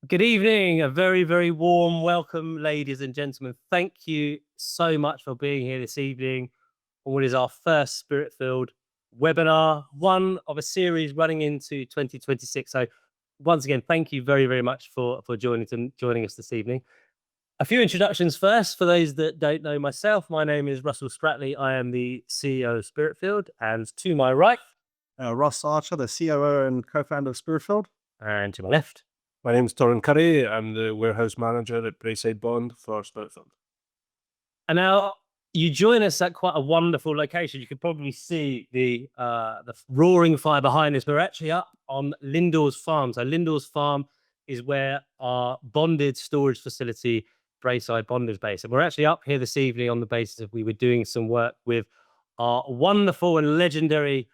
Good evening, a very, very warm welcome, ladies and gentlemen. Thank you so much for being here this evening on what is our first Spirit-Filled webinar, one of a series running into 2026. So once again, thank you very, very much for joining us this evening. A few introductions first. For those that don't know myself, my name is Russell Spratley. I am the CEO of Spirit-Filled, and to my right, Ross Archer, the COO and co-founder of Spiritfilled. and to my left, my name is Torrin Curry. I'm the warehouse manager at Braeside Bond for Spiritfilled. And now you join us at quite a wonderful location. You can probably see the roaring fire behind us. We're actually up on Lindor's farm. So Lindor's farm is where our bonded storage facility, Braeside Bond, is based. And we're actually up here this evening on the basis of we were doing some work with our wonderful and legendary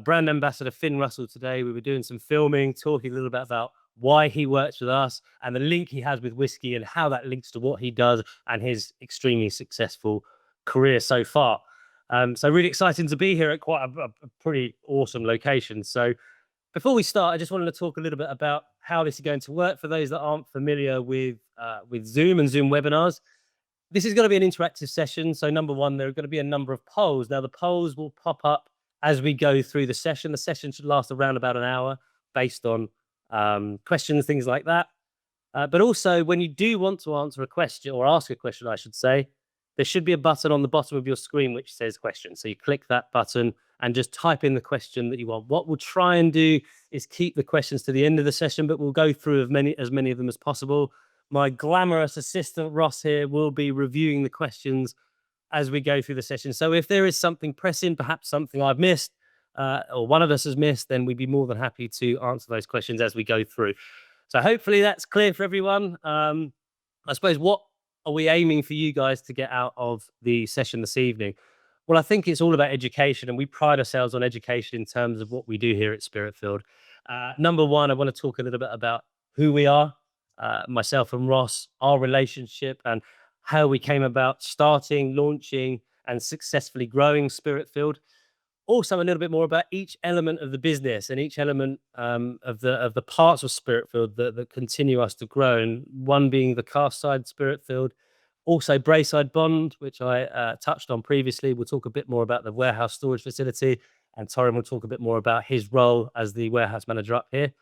brand ambassador, Finn Russell, today. We were doing some filming, talking a little bit about why he works with us and the link he has with Whisky and how that links to what he does and his extremely successful career so far. So really exciting to be here at quite a pretty awesome location. So before we start, I just wanted to talk a little bit about how this is going to work for those that aren't familiar with Zoom and Zoom webinars. This is going to be an interactive session. So number one, there are going to be a number of polls. Now the polls will pop up as we go through the session. The session should last around about an hour based on questions, things like that. But also, when you do want to answer a question or ask a question, I should say, there should be a button on the bottom of your screen which says question. So you click that button and just type in the question that you want. What we'll try and do is keep the questions to the end of the session, but we'll go through as many of them as possible. My glamorous assistant, Ross, here will be reviewing the questions as we go through the session. So if there is something pressing, perhaps something I've missed, or one of us has missed, then we'd be more than happy to answer those questions as we go through. So hopefully that's clear for everyone. I suppose, what are we aiming for you guys to get out of the session this evening? Well, I think it's all about education, and we pride ourselves on education in terms of what we do here at Spiritfilled. Number one, I want to talk a little bit about who we are, myself and Ross, our relationship, and how we came about starting, launching, and successfully growing Spiritfilled. Also, a little bit more about each element of the business and each element of the parts of Spiritfilled that continue us to grow. And one being the cask side, Spiritfilled. Also, Braeside Bond, which I touched on previously. We'll talk a bit more about the warehouse storage facility, and Torrin will talk a bit more about his role as the warehouse manager up here.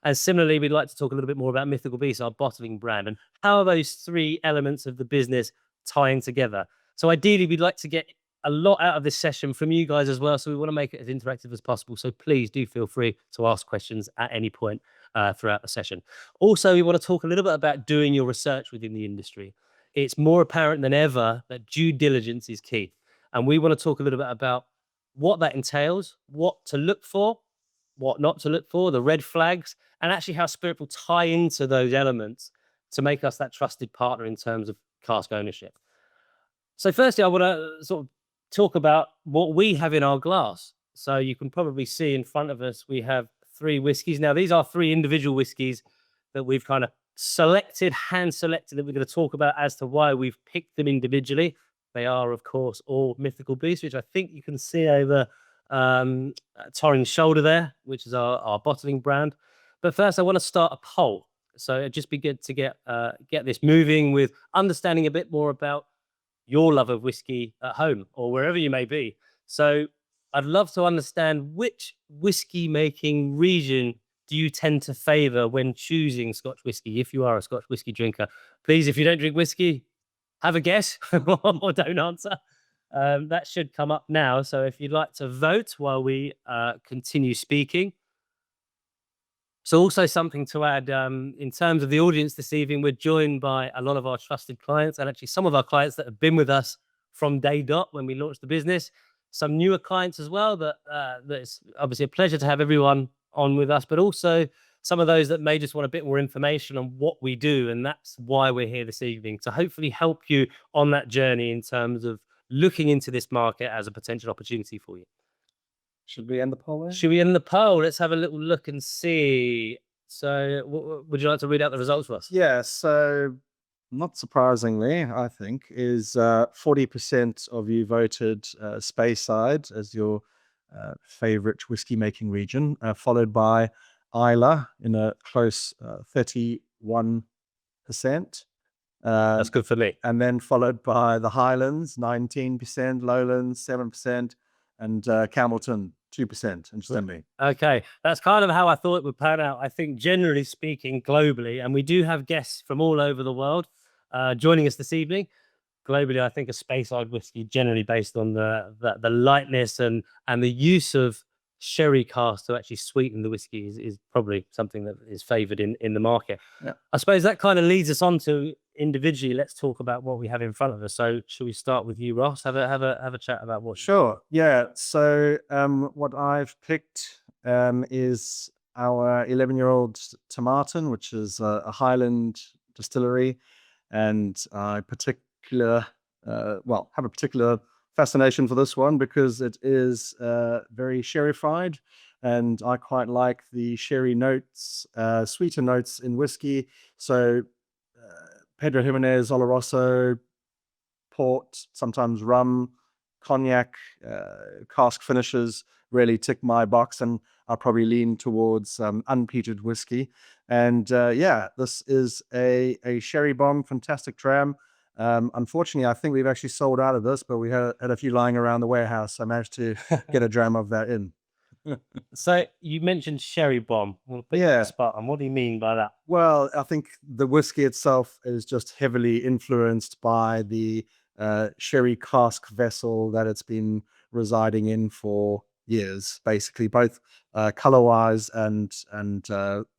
And similarly, we'd like to talk a little bit more about Mythical Beast, our bottling brand, and how those three elements of the business tying together. So ideally, we'd like to get a lot out of this session from you guys as well. So we want to make it as interactive as possible. So please do feel free to ask questions at any point throughout the session. Also, we want to talk a little bit about doing your research within the industry. It's more apparent than ever that due diligence is key. And we want to talk a little bit about what that entails, what to look for, what not to look for, the red flags, and actually how Spirit will tie into those elements to make us that trusted partner in terms of cask ownership. So firstly, I want to sort of talk about what we have in our glass. So you can probably see in front of us, we have 3 whiskies. Now, these are 3 individual whiskies that we've kind of hand selected, that we're going to talk about as to why we've picked them individually. They are, of course, all Mythical Beast, which I think you can see over Torrin's shoulder there, which is our bottling brand. But first, I want to start a poll. So it'd just be good to get this moving with understanding a bit more about your love of whiskey at home or wherever you may be. So I'd love to understand, which whiskey making region do you tend to favor when choosing Scotch whiskey? If you are a Scotch whiskey drinker, please, if you don't drink whiskey, have a guess or don't answer. That should come up now. So if you'd like to vote while we continue speaking. So also something to add, in terms of the audience this evening, we're joined by a lot of our trusted clients, and actually some of our clients that have been with us from day dot when we launched the business. Some newer clients as well, that it's obviously a pleasure to have everyone on with us, but also some of those that may just want a bit more information on what we do. And that's why we're here this evening, to hopefully help you on that journey in terms of looking into this market as a potential opportunity for you. Should we end the poll there? Should we end the poll? Let's have a little look and see. So would you like to read out the results for us? Yeah, so not surprisingly, I think, is 40% of you voted Speyside as your favorite whiskey making region, followed by Islay in a close 31% That's good for me. And then followed by the Highlands, 19%, Lowlands, 7%, and Campbellton, 2%, interestingly. Okay, that's kind of how I thought it would pan out. I think generally speaking, globally, and we do have guests from all over the world joining us this evening. Globally, I think a Speyside whiskey, generally based on the lightness and the use of sherry cask to actually sweeten the whiskey, is probably something that is favoured in the market. Yeah. I suppose that kind of leads us on to individually. Let's talk about what we have in front of us. So, shall we start with you, Ross? Have a chat about what. Sure. Yeah. So what I've picked is our 11-year-old Tomatin, which is a Highland distillery, and I have a particular fascination for this one because it is very sherry-fied, and I quite like the sherry notes, sweeter notes in whiskey. So Pedro Jimenez, Oloroso, port, sometimes rum, cognac, cask finishes really tick my box, and I'll probably lean towards unpeated whiskey. And this is a sherry bomb, fantastic dram. Unfortunately, I think we've actually sold out of this, but we had a few lying around the warehouse. So I managed to get a dram of that in. So you mentioned sherry bomb. We'll put you on the spot. And what do you mean by that? Well, I think the whiskey itself is just heavily influenced by the sherry cask vessel that it's been residing in for years, basically, both color-wise and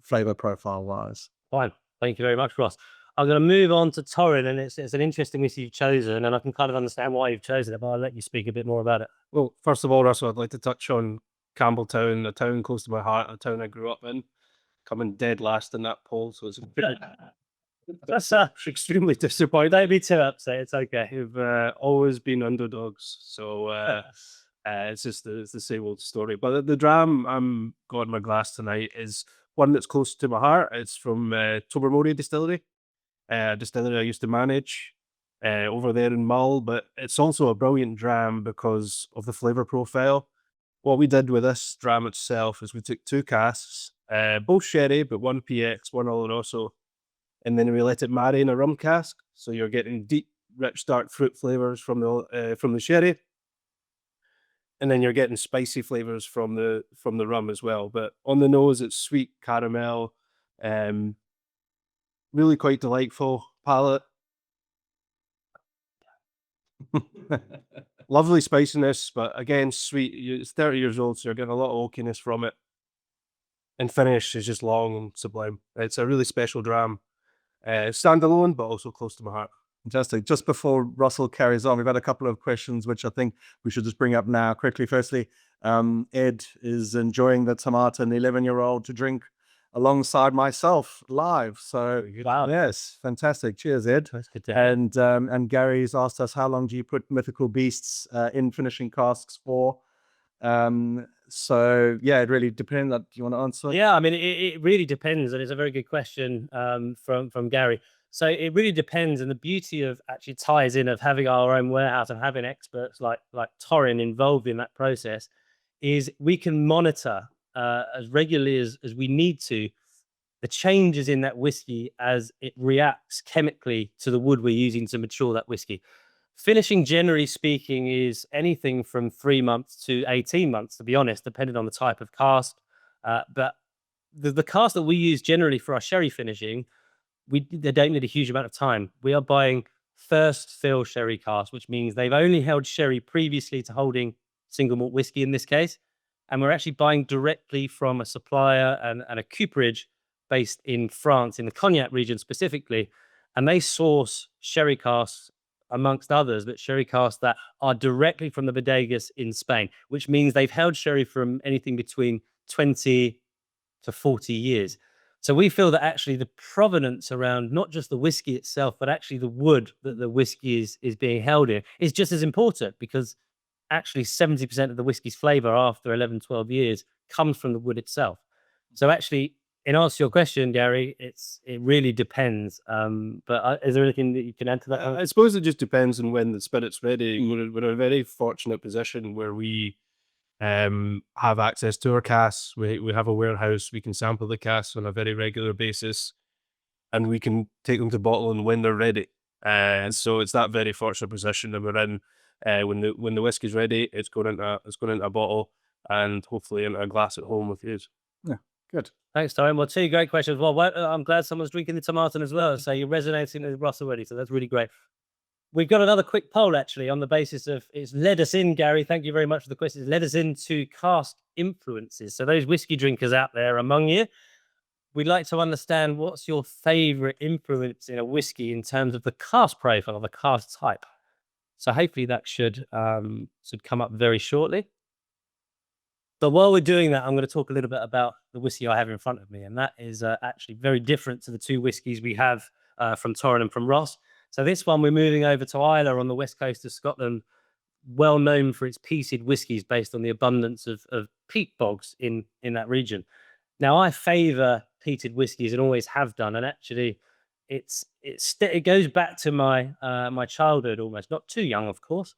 flavor profile-wise. Fine. Thank you very much, Ross. I'm going to move on to Torrin, and it's an interesting whiskey you've chosen, and I can kind of understand why you've chosen it, but I'll let you speak a bit more about it. Well, first of all, Russell, I'd like to touch on Campbelltown, a town close to my heart, a town I grew up in, coming dead last in that poll. So it's That's extremely disappointing. Don't be too upset. It's okay. We've always been underdogs, so it's just the same old story. But the dram I'm got in my glass tonight is one that's close to my heart. It's from Tobermory Distillery, a distillery I used to manage over there in Mull. But it's also a brilliant dram because of the flavor profile. What we did with this dram itself is we took 2 casks, both sherry, but one PX, one Oloroso, and then we let it marry in a rum cask. So you're getting deep, rich, dark fruit flavors from the sherry, and then you're getting spicy flavors from the rum as well. But on the nose, it's sweet caramel, really quite delightful palate. Lovely spiciness, but again, sweet. It's 30 years old, so you're getting a lot of oakiness from it. And finish is just long and sublime. It's a really special dram. Standalone, but also close to my heart. Fantastic. Just before Russell carries on, we've had a couple of questions, which I think we should just bring up now quickly. Firstly, Ed is enjoying the Tomatin 11-year-old to drink alongside myself live. So wow, yes, fantastic. Cheers, Ed. that's good to hear. And Gary's asked us, how long do you put mythical beasts in finishing casks for? So yeah, it really depends. Do you want to answer? Yeah, I mean, it really depends, and it's a very good question from Gary. So it really depends, and the beauty of actually ties in of having our own warehouse and having experts like Torrin involved in that process is we can monitor as regularly as we need to the changes in that whiskey as it reacts chemically to the wood we're using to mature that whiskey. Finishing, generally speaking, is anything from 3 months to 18 months, to be honest, depending on the type of cask. But the cask that we use generally for our sherry finishing, they don't need a huge amount of time. We are buying first fill sherry casks, which means they've only held sherry previously to holding single malt whiskey in this case. And we're actually buying directly from a supplier and a cooperage based in France, in the Cognac region specifically. And they source sherry casks, amongst others, but sherry casks that are directly from the bodegas in Spain, which means they've held sherry from anything between 20 to 40 years. So we feel that actually the provenance around not just the whiskey itself, but actually the wood that the whiskey is being held in is just as important, because actually 70% of the whiskey's flavor after 11, 12 years comes from the wood itself. So actually, in answer to your question, Gary, it really depends. But is there anything that you can add to that? I suppose it just depends on when the spirit's ready. We're in a very fortunate position where we have access to our casks. We have a warehouse. We can sample the casks on a very regular basis. and we can take them to bottling when they're ready. So it's that very fortunate position that we're in. When the whiskey's ready, it's going into a bottle and hopefully into a glass at home with you. Yeah, good. Thanks, Tyrone. Well, two great questions. Well, I'm glad someone's drinking the tomatin as well. So you're resonating with Ross already. So that's really great. We've got another quick poll actually on the basis of it's led us in, Gary. Thank you very much for the question. It's led us into cask influences. So those whiskey drinkers out there among you, we'd like to understand what's your favorite influence in a whiskey in terms of the cask profile, the cask type. So hopefully that should come up very shortly. But while we're doing that, I'm going to talk a little bit about the whiskey I have in front of me. And that is actually very different to the two whiskies we have from Torrin and from Ross. So this one, we're moving over to Islay on the west coast of Scotland, well known for its peated whiskies based on the abundance of peat bogs in that region. Now, I favour peated whiskies and always have done. And actually, it goes back to my my childhood almost, not too young, of course,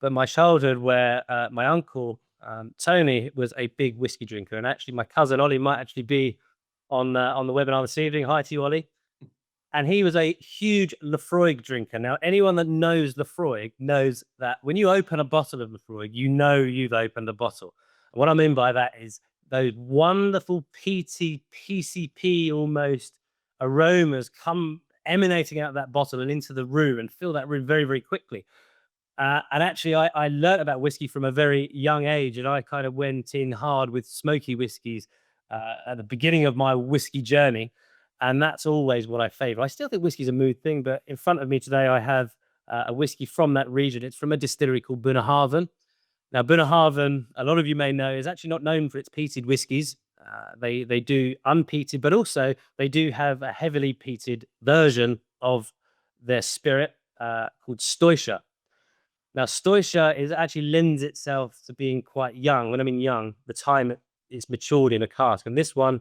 but my childhood where my uncle, Tony, was a big whiskey drinker. And actually, my cousin Ollie might actually be on the webinar this evening. Hi to you, Ollie. And he was a huge Lafroig drinker. Now, anyone that knows Lafroig knows that when you open a bottle of Lafroig, you know you've opened a bottle. And what I mean by that is those wonderful peaty, PCP almost aromas come emanating out of that bottle and into the room and fill that room very, very quickly. And actually, I learned about whiskey from a very young age, and I kind of went in hard with smoky whiskies at the beginning of my whiskey journey. And that's always what I favor. I still think whiskey's a mood thing, but in front of me today, I have a whiskey from that region. It's from a distillery called Bunnahabhain. Now, Bunnahabhain, a lot of you may know, is actually not known for its peated whiskies. They do unpeated, but also they do have a heavily peated version of their spirit called Stoisha. Now, Stoisha actually lends itself to being quite young. When I mean young, the time it's matured in a cask. And this one,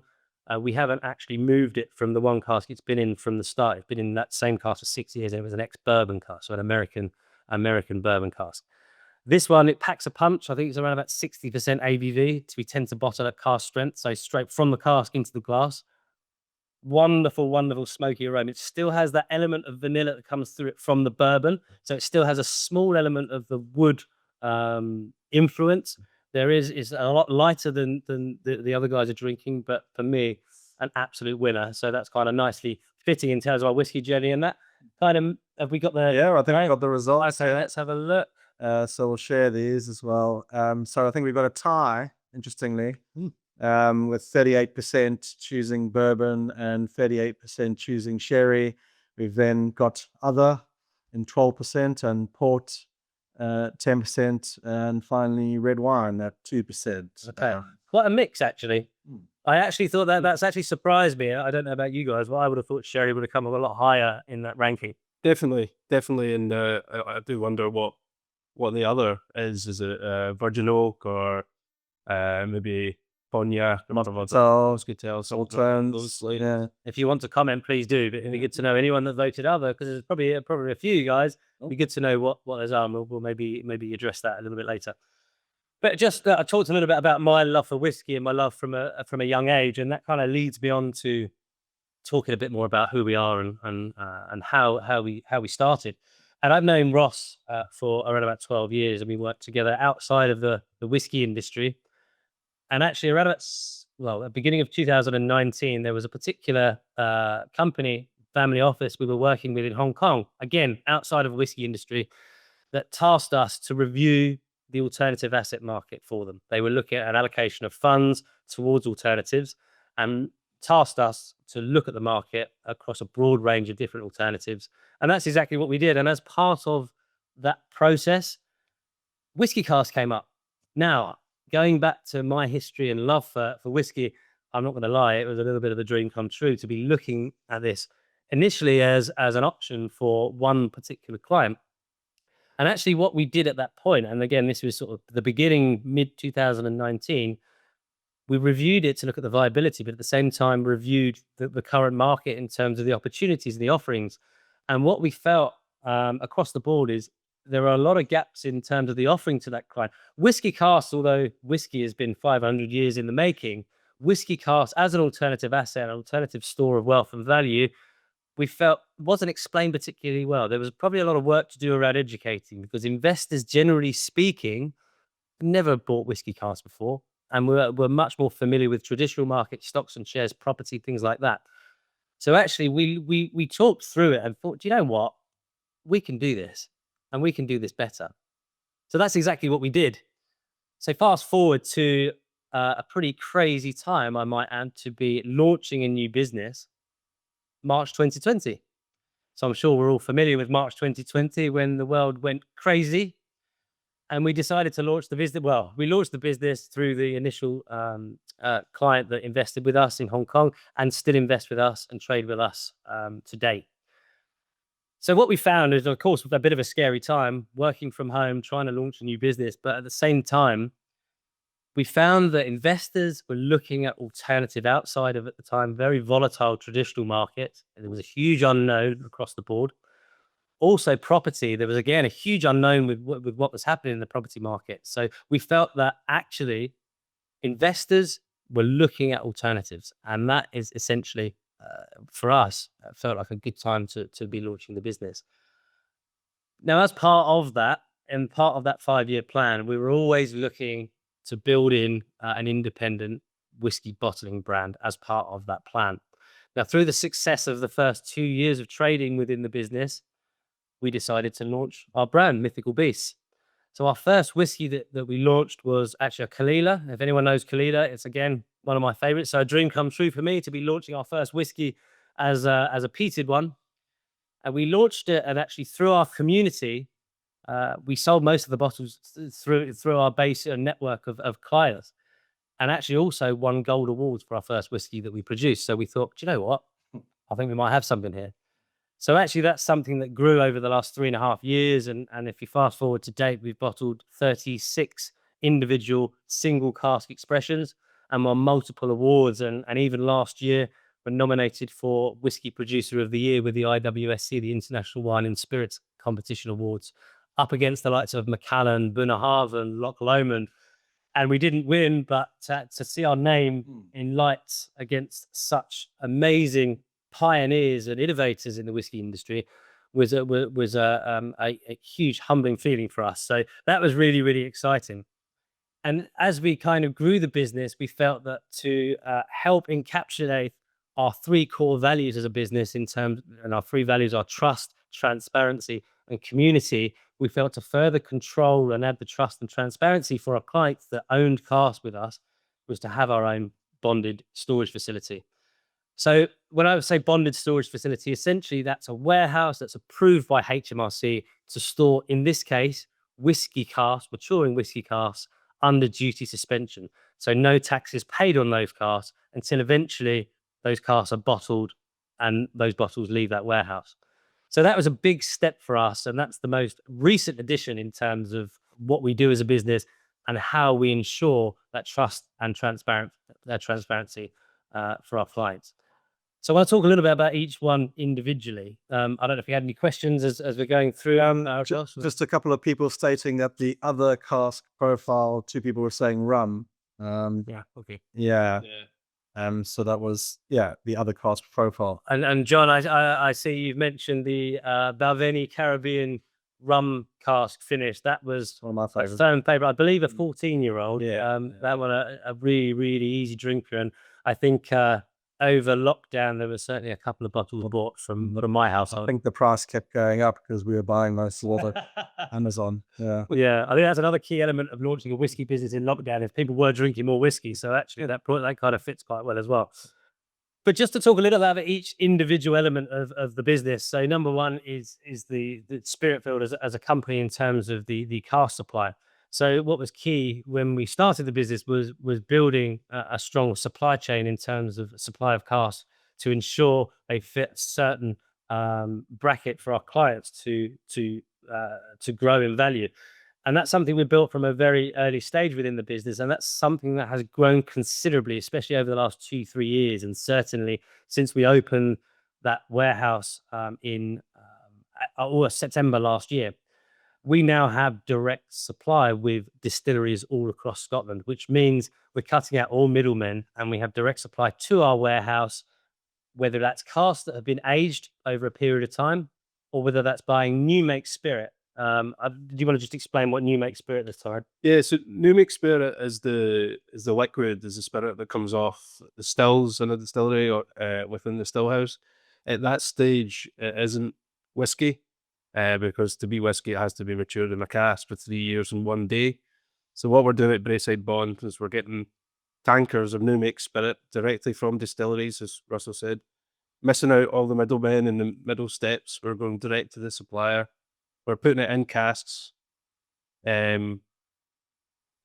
we haven't actually moved it from the one cask it's been in from the start. It's been in that same cask for 6 years, and it was an ex-bourbon cask, so an American bourbon cask. This one, it packs a punch. I think it's around about 60% ABV. We tend to bottle at cask strength, so straight from the cask into the glass. Wonderful, wonderful smoky aroma. It still has that element of vanilla that comes through it from the bourbon, so it still has a small element of the wood influence. It's a lot lighter than the other guys are drinking, but for me, an absolute winner. So that's kind of nicely fitting in terms of our whiskey journey. And that kind of, have we got the... Yeah, I think I got the results. Okay, let's have a look. So we'll share these as well. So I think we've got a tie, interestingly, with 38% choosing bourbon and 38% choosing sherry. We've then got other in 12% and port 10%, and finally red wine at 2%. Okay, quite a mix actually. I actually thought that's actually surprised me. I don't know about you guys, but I would have thought sherry would have come a lot higher in that ranking. Definitely. And I do wonder what the other is. Is it virgin oak or maybe cognac? Sultans. Yeah. If you want to comment, please do. But it'd be good to know anyone that voted other, because there's probably a few guys. It'd be good to know what those are. And we'll maybe address that a little bit later. But just I talked a little bit about my love for whiskey and my love from a young age, and that kind of leads me on to talking a bit more about who we are and how we started. And I've known Ross for around about 12 years, and we worked together outside of the whiskey industry. And actually, around about at the beginning of 2019, there was a particular company, family office we were working with in Hong Kong, again outside of the whiskey industry, that tasked us to review the alternative asset market for them. They were looking at an allocation of funds towards alternatives and tasked us to look at the market across a broad range of different alternatives. And that's exactly what we did. And as part of that process, Whiskey Cask came up. Now, going back to my history and love for whiskey, I'm not going to lie, it was a little bit of a dream come true to be looking at this initially as an option for one particular client. And actually what we did at that point, and again, this was sort of the beginning, mid-2019, we reviewed it to look at the viability, but at the same time reviewed the current market in terms of the opportunities and the offerings. And what we felt across the board is there are a lot of gaps in terms of the offering to that client. Whiskey Cask, although whiskey has been 500 years in the making, Whiskey Cask as an alternative asset, an alternative store of wealth and value, we felt wasn't explained particularly well. There was probably a lot of work to do around educating, because investors, generally speaking, never bought whiskey casks before, and we're much more familiar with traditional market stocks and shares, property, things like that. So actually, we talked through it and thought, do you know what? We can do this, and we can do this better. So that's exactly what we did. So fast forward to a pretty crazy time, I might add, to be launching a new business, March 2020. So I'm sure we're all familiar with March 2020, when the world went crazy, and we decided to launch the business. Well, we launched the business through the initial client that invested with us in Hong Kong and still invest with us and trade with us to date. So what we found is, of course, a bit of a scary time working from home, trying to launch a new business. But at the same time, we found that investors were looking at alternative outside of, at the time, very volatile traditional markets. And there was a huge unknown across the board. Also property, there was again a huge unknown with what was happening in the property market. So we felt that actually investors were looking at alternatives, and that is essentially for us, it felt like a good time to be launching the business. Now, as part of that, and part of that 5-year plan, we were always looking to build in an independent whiskey bottling brand as part of that plan. Now, through the success of the first 2 years of trading within the business, we decided to launch our brand, Mythical Beasts. So our first whiskey that we launched was actually a Kalila. If anyone knows Kalila, it's again one of my favorites. So a dream come true for me to be launching our first whiskey as a peated one. And we launched it, and actually through our community, we sold most of the bottles through our base network of clients, and actually also won gold awards for our first whiskey that we produced. So we thought, do you know what? I think we might have something here. So actually, that's something that grew over the last 3.5 years. And if you fast forward to date, we've bottled 36 individual single cask expressions and won multiple awards. And even last year, we're nominated for Whiskey Producer of the Year with the IWSC, the International Wine and Spirits Competition Awards, up against the likes of Macallan, Bunnahabhain, Loch Lomond. And we didn't win, but to see our name in lights against such amazing pioneers and innovators in the whiskey industry was a huge humbling feeling for us. So that was really, really exciting. And as we kind of grew the business, we felt that to help encapsulate our 3 core values as a business, and our 3 values are trust, transparency, and community, we felt to further control and add the trust and transparency for our clients that owned Cask with us was to have our own bonded storage facility. So when I would say bonded storage facility, essentially that's a warehouse that's approved by HMRC to store, in this case, whiskey casks, maturing whiskey casks, under duty suspension. So no tax is paid on those casks until eventually those casks are bottled and those bottles leave that warehouse. So that was a big step for us, and that's the most recent addition in terms of what we do as a business and how we ensure that trust and transparency for our clients. So I want to talk a little bit about each one individually. I don't know if you had any questions as we're going through. Just a couple of people stating that the other cask profile, 2 people were saying rum. Yeah, okay. Yeah. So that was, the other cask profile. And John, I see you've mentioned the Balvenie Caribbean rum cask finish. That was one of my a favorites. firm favorite. I believe a 14-year-old. Yeah. That one a really, really easy drinker. And I think over lockdown, there was certainly a couple of bottles bought from my household. I think the price kept going up because we were buying most of it Amazon. Yeah. Yeah, I think that's another key element of launching a whiskey business in lockdown, if people were drinking more whiskey. So actually that kind of fits quite well as well. But just to talk a little about each individual element of the business. So number one is the Spiritfilled as a company in terms of the cask supply. So what was key when we started the business was building a strong supply chain in terms of supply of casks to ensure they fit a certain bracket for our clients to grow in value. And that's something we built from a very early stage within the business. And that's something that has grown considerably, especially over the last 2-3 years. And certainly since we opened that warehouse in September last year, we now have direct supply with distilleries all across Scotland, which means we're cutting out all middlemen and we have direct supply to our warehouse whether that's casks that have been aged over a period of time, or whether that's buying new make spirit. Do you want to just explain what new make spirit this time? Yeah, so new make spirit is the liquid, is the spirit that comes off the stills in a distillery or within the still house. At that stage, it isn't whiskey, because to be whiskey, it has to be matured in a cask for 3 years and 1 day. So what we're doing at Braeside Bond is we're getting tankers of new make spirit directly from distilleries, as Russell said, missing out all the middlemen and the middle steps. We're going direct to the supplier. We're putting it in casks, in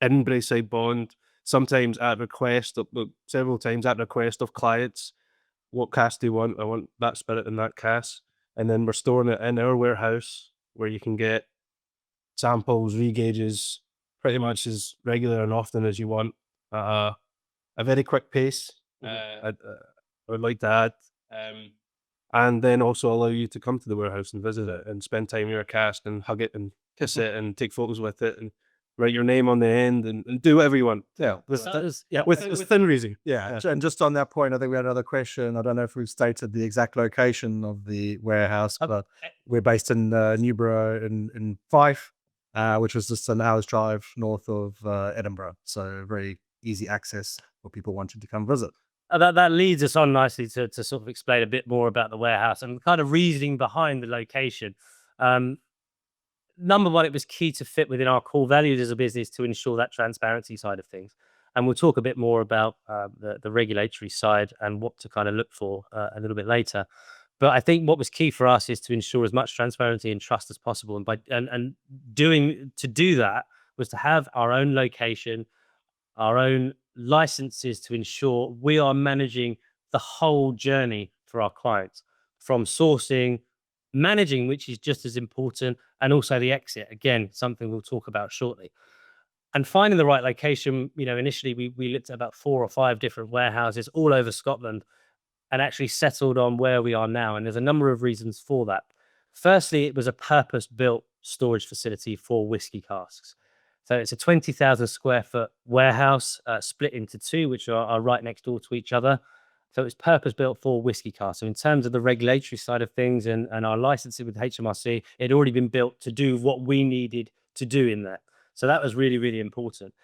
Braeside Bond, sometimes at request of, several times at request of clients. What cask do you want? I want that spirit in that cask. And then we're storing it in our warehouse where you can get samples, regauges, pretty much as regular and often as you want. A very quick pace, I would like to add. And then also allow you to come to the warehouse and visit it and spend time in your cask and hug it and kiss it and take photos with it and write your name on the end and do whatever you want. Yeah, with within reason. Yeah, and just on that point, I think we had another question. I don't know if we've stated the exact location of the warehouse, but we're based in Newborough in Fife, which was just an hour's drive north of Edinburgh. So very easy access for people wanting to come visit. That leads us on nicely to sort of explain a bit more about the warehouse and the kind of reasoning behind the location. Number one, it was key to fit within our core values as a business to ensure that transparency side of things. And we'll talk a bit more about the regulatory side and what to kind of look for a little bit later. But I think what was key for us is to ensure as much transparency and trust as possible. And to do that was to have our own location, our own licenses to ensure we are managing the whole journey for our clients, from sourcing, managing, which is just as important, and also the exit. Again, something we'll talk about shortly. And finding the right location, initially we looked at about 4 or 5 different warehouses all over Scotland and actually settled on where we are now. And there's a number of reasons for that. Firstly, it was a purpose-built storage facility for whiskey casks. So it's a 20,000 square foot warehouse split into 2, which are right next door to each other. So it's purpose-built for whiskey casks. So in terms of the regulatory side of things and our licensing with HMRC, it had already been built to do what we needed to do in there. So that was really, really important.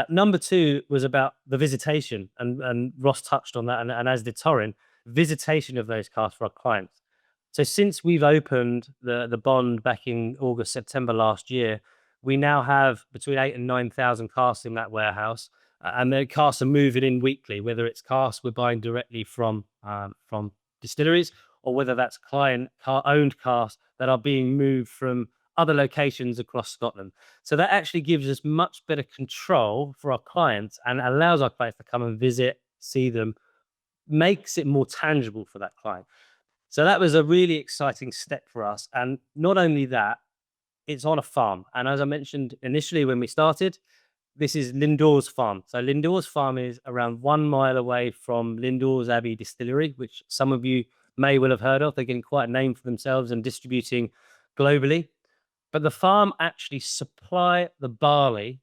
Number 2 was about the visitation, and Ross touched on that, and as did Torrin, visitation of those casks for our clients. So since we've opened the bond back in August, September last year, we now have between 8,000 and 9,000 casks in that warehouse, and the casks are moving in weekly, whether it's casks we're buying directly from distilleries, or whether that's client-owned casks that are being moved from other locations across Scotland. So that actually gives us much better control for our clients and allows our clients to come and visit, see them, makes it more tangible for that client. So that was a really exciting step for us. And not only that, it's on a farm. And as I mentioned initially when we started, this is Lindores Farm. So Lindores Farm is around 1 mile away from Lindores Abbey Distillery, which some of you may well have heard of. They're getting quite a name for themselves and distributing globally. But the farm actually supply the barley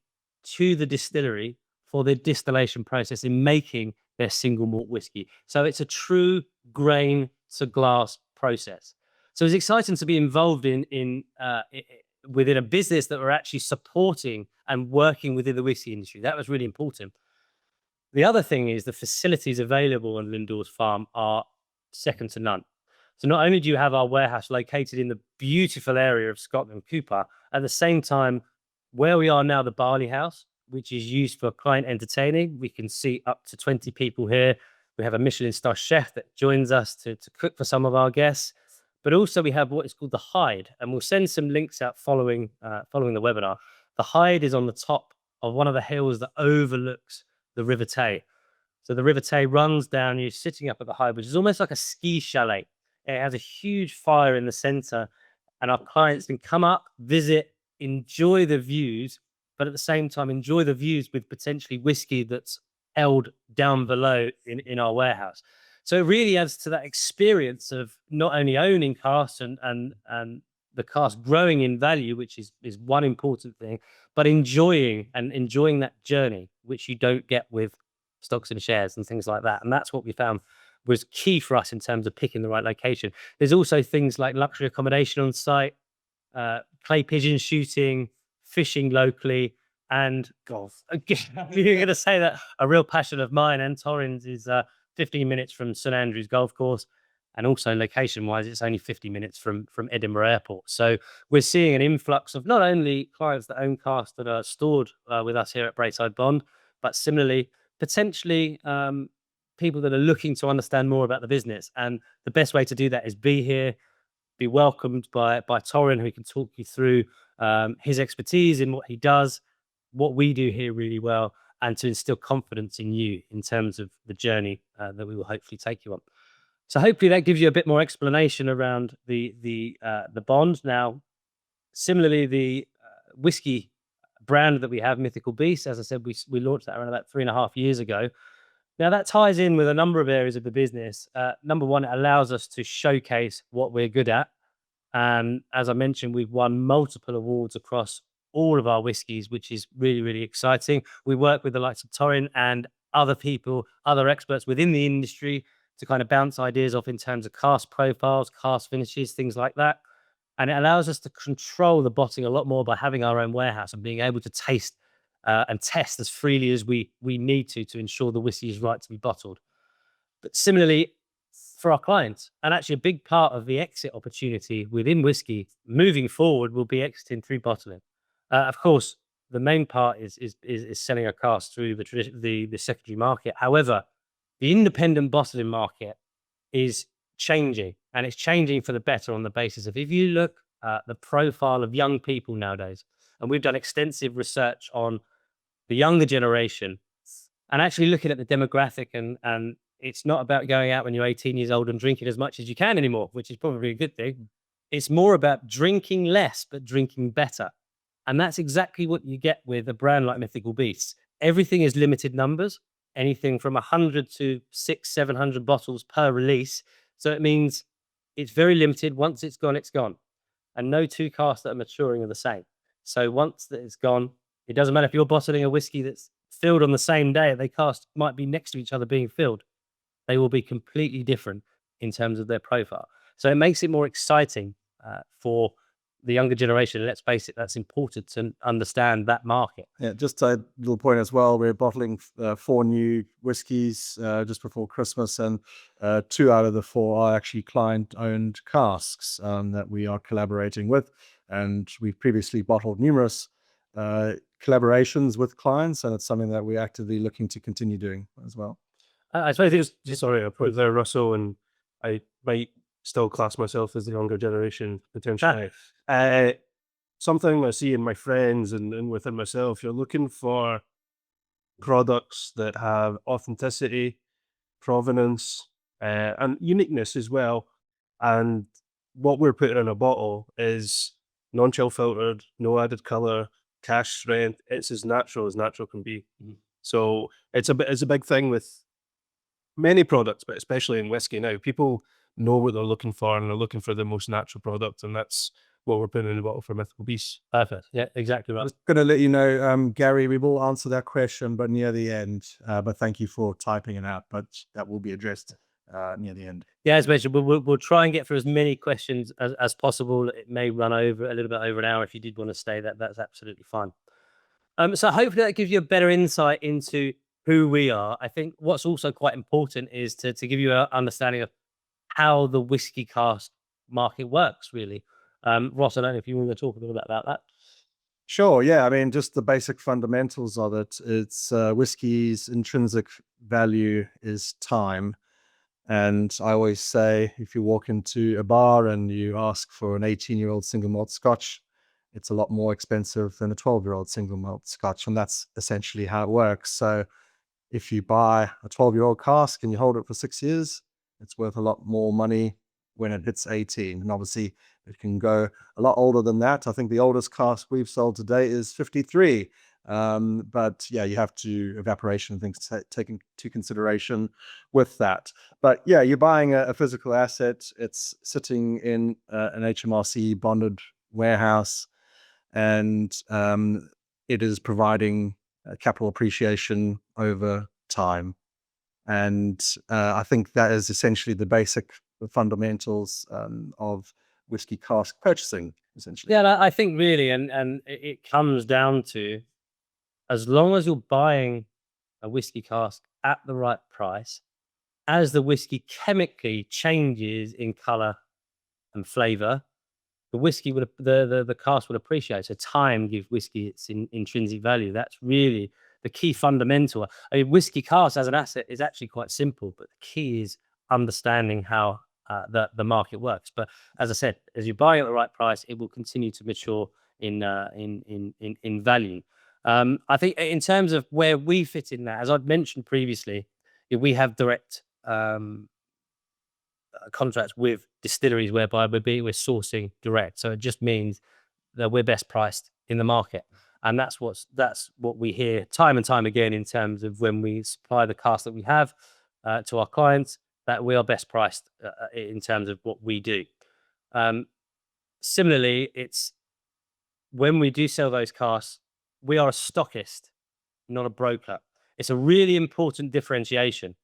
to the distillery for their distillation process in making their single malt whiskey. So it's a true grain to glass process. So it's exciting to be involved within a business that we're actually supporting and working within the whiskey industry. That was really important. The other thing is the facilities available on Lindores Farm are second to none. So not only do you have our warehouse located in the beautiful area of Scotland, Cooper, at the same time, where we are now, the Barley House, which is used for client entertaining. We can see up to 20 people here. We have a Michelin star chef that joins us to cook for some of our guests. But also we have what is called the Hide, and we'll send some links out following the webinar. The Hide is on the top of one of the hills that overlooks the River Tay. So the River Tay runs down, you're sitting up at the Hide, which is almost like a ski chalet. It has a huge fire in the center, and our clients can come up, visit, enjoy the views, but at the same time, enjoy the views with potentially whiskey that's held down below in our warehouse. So it really adds to that experience of not only owning casks and the cask growing in value, which is one important thing, but enjoying that journey, which you don't get with stocks and shares and things like that. And that's what we found was key for us in terms of picking the right location. There's also things like luxury accommodation on site, clay pigeon shooting, fishing locally, and golf. You're going to say that a real passion of mine, and Torrens is 15 minutes from St Andrews Golf Course, and also location-wise, it's only 50 minutes from Edinburgh Airport. So we're seeing an influx of not only clients that own casks that are stored with us here at Braeside Bond, but similarly, potentially people that are looking to understand more about the business. And the best way to do that is be here, be welcomed by Torrin, who can talk you through his expertise in what he does, what we do here really well, and to instill confidence in you in terms of the journey that we will hopefully take you on. So hopefully that gives you a bit more explanation around the bond. Now, similarly, the whiskey brand that we have, Mythical Beast, as I said, we launched that around about 3.5 years ago. Now that ties in with a number of areas of the business. Number one, it allows us to showcase what we're good at. And as I mentioned, we've won multiple awards across all of our whiskies, which is really, really exciting. We work with the likes of Torrin and other people, other experts within the industry to kind of bounce ideas off in terms of cask profiles, cask finishes, things like that. And it allows us to control the bottling a lot more by having our own warehouse and being able to taste and test as freely as we need to ensure the whiskey is right to be bottled. But similarly, for our clients, and actually a big part of the exit opportunity within whiskey moving forward will be exiting through bottling. Of course, the main part is selling a cask through the secondary market. However, the independent bottling market is changing, and it's changing for the better on the basis of, if you look at the profile of young people nowadays, and we've done extensive research on the younger generation, and actually looking at the demographic, and it's not about going out when you're 18 years old and drinking as much as you can anymore, which is probably a good thing. It's more about drinking less, but drinking better. And that's exactly what you get with a brand like Mythical Beasts. Everything is limited numbers, anything from 100 to 600-700 bottles per release. So it means it's very limited. Once it's gone, it's gone. And no two casks that are maturing are the same. So once that it's gone, it doesn't matter if you're bottling a whiskey that's filled on the same day, they casks might be next to each other being filled. They will be completely different in terms of their profile. So it makes it more exciting for the younger generation. And let's face it, that's important to understand that market. Yeah, just a little point as well. We're bottling 4 new whiskies just before Christmas, and 2 out of the 4 are actually client-owned casks that we are collaborating with. And we've previously bottled numerous collaborations with clients, and it's something that we're actively looking to continue doing as well. I suppose it was just, Sorry, I put there, Russell, and I might still class myself as the younger generation potentially. Something I see in my friends and within myself, you're looking for products that have authenticity, provenance, and uniqueness as well. And what we're putting in a bottle is non-chill filtered, no added color, cash strength. It's as natural can be. So it's a big thing with many products, but especially in whiskey now. People know what they're looking for, and they're looking for the most natural product, and that's what we're putting in the bottle for Mythical Beasts. perfect. Yeah, exactly right. I'm just going to let you know, Gary, we will answer that question, but near the end. But thank you for typing it out, but that will be addressed near the end. Yeah, as mentioned, we'll try and get through as many questions as possible. It may run over a little bit over an hour. If you did want to stay, that's absolutely fine. So hopefully that gives you a better insight into who we are. I think what's also quite important is to give you an understanding of how the whiskey cask market works, really. Ross, I don't know if you want to talk a little bit about that. Sure. Yeah. I mean, just the basic fundamentals of it. It's whiskey's intrinsic value is time. And I always say, if you walk into a bar and you ask for an 18-year-old single malt scotch, it's a lot more expensive than a 12-year-old single malt scotch. And that's essentially how it works. So if you buy a 12-year-old cask and you hold it for 6 years, it's worth a lot more money when it hits 18. And obviously it can go a lot older than that. I think the oldest cask we've sold today is 53. But yeah, you have to evaporation and things taken into consideration with that. But yeah, you're buying a physical asset. It's sitting in an HMRC bonded warehouse, and it is providing capital appreciation over time. And I think that is essentially the basic fundamentals of whiskey cask purchasing, essentially. Yeah, and I think really, and it comes down to, as long as you're buying a whiskey cask at the right price, as the whiskey chemically changes in color and flavor, the whiskey would the cask would appreciate. So time gives whiskey its intrinsic value. That's really the key fundamental. I mean, whiskey cask as an asset is actually quite simple, but the key is understanding how the market works. But as I said, as you're buying at the right price, it will continue to mature in value. I think in terms of where we fit in that, as I'd mentioned previously, we have direct contracts with distilleries whereby we're sourcing direct. So it just means that we're best priced in the market. And that's what we hear time and time again in terms of when we supply the cask that we have to our clients, that we are best priced in terms of what we do. Similarly, it's when we do sell those casks, we are a stockist, not a broker. It's a really important differentiation.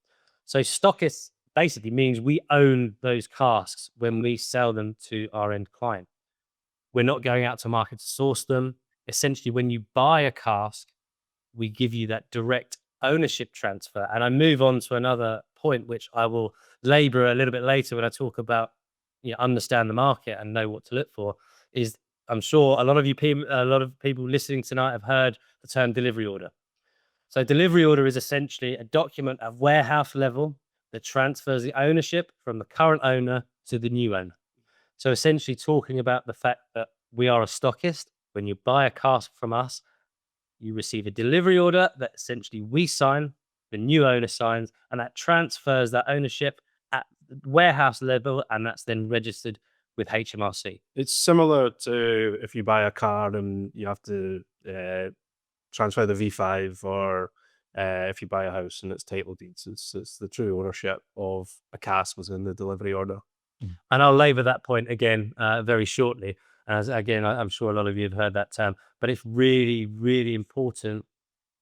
So stockists basically means we own those casks when we sell them to our end client. We're not going out to market to source them. Essentially, when you buy a cask, we give you that direct ownership transfer. And I move on to another point, which I will labor a little bit later when I talk about, understand the market and know what to look for. Is I'm sure a lot of people listening tonight have heard the term delivery order. So delivery order is essentially a document at warehouse level that transfers the ownership from the current owner to the new owner. So essentially talking about the fact that we are a stockist. When you buy a cask from us, you receive a delivery order that essentially we sign, the new owner signs, and that transfers that ownership at the warehouse level, and that's then registered with HMRC. It's similar to if you buy a car and you have to transfer the V5, or if you buy a house and it's title deeds. It's the true ownership of a cask was in the delivery order. And I'll labor that point again very shortly. As again, I'm sure a lot of you have heard that term, but it's really, really important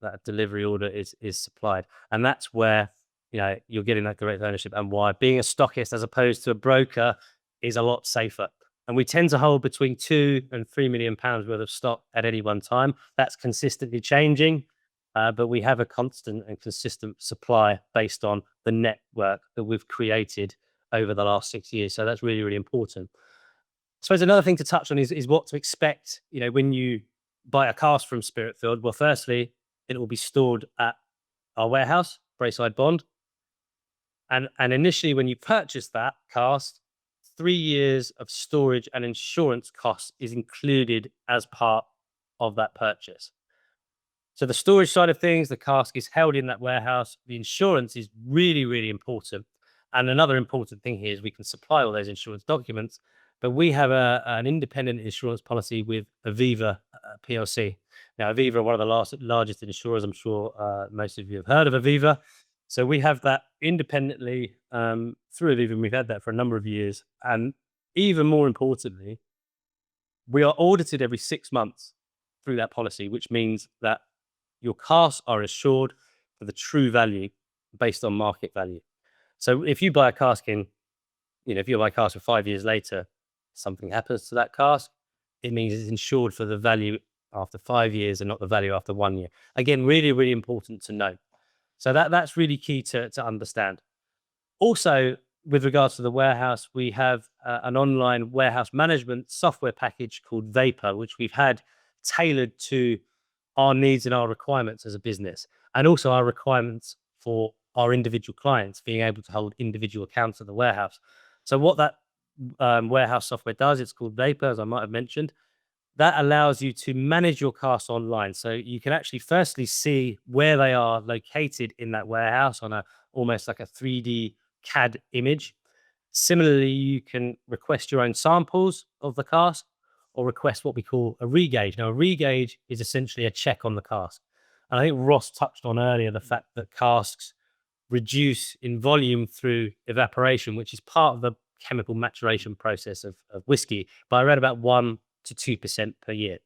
that a delivery order is supplied, and that's where you're getting that direct ownership, and why being a stockist as opposed to a broker is a lot safer. And we tend to hold between £2 and £3 million worth of stock at any one time. That's consistently changing, but we have a constant and consistent supply based on the network that we've created over the last 6 years. So that's really, really important. I suppose another thing to touch on is what to expect, when you buy a cask from Spiritfilled. Well, firstly, it will be stored at our warehouse, Braeside Bond. And initially, when you purchase that cask, 3 years of storage and insurance costs is included as part of that purchase. So the storage side of things, the cask is held in that warehouse. The insurance is really, really important. And another important thing here is we can supply all those insurance documents, but we have an independent insurance policy with Aviva PLC. Now, Aviva are one of the largest insurers. I'm sure most of you have heard of Aviva. So we have that independently through Aviva, and we've had that for a number of years. And even more importantly, we are audited every 6 months through that policy, which means that your casks are assured for the true value based on market value. So if you buy a cask if you buy a cask for 5 years later, something happens to that cask, it means it's insured for the value after 5 years and not the value after 1 year. Again, really, really important to know. So that's really key to understand. Also, with regards to the warehouse, we have an online warehouse management software package called Vapor, which we've had tailored to our needs and our requirements as a business, and also our requirements for our individual clients, being able to hold individual accounts at the warehouse. So what that warehouse software does, it's called Vapor, as I might have mentioned. That allows you to manage your casks online. So you can actually firstly see where they are located in that warehouse on almost like a 3D CAD image. Similarly, you can request your own samples of the cask or request what we call a regauge. Now, a regauge is essentially a check on the cask. And I think Ross touched on earlier the fact that casks reduce in volume through evaporation, which is part of the chemical maturation process of whiskey, by around about 1 to 2% per year.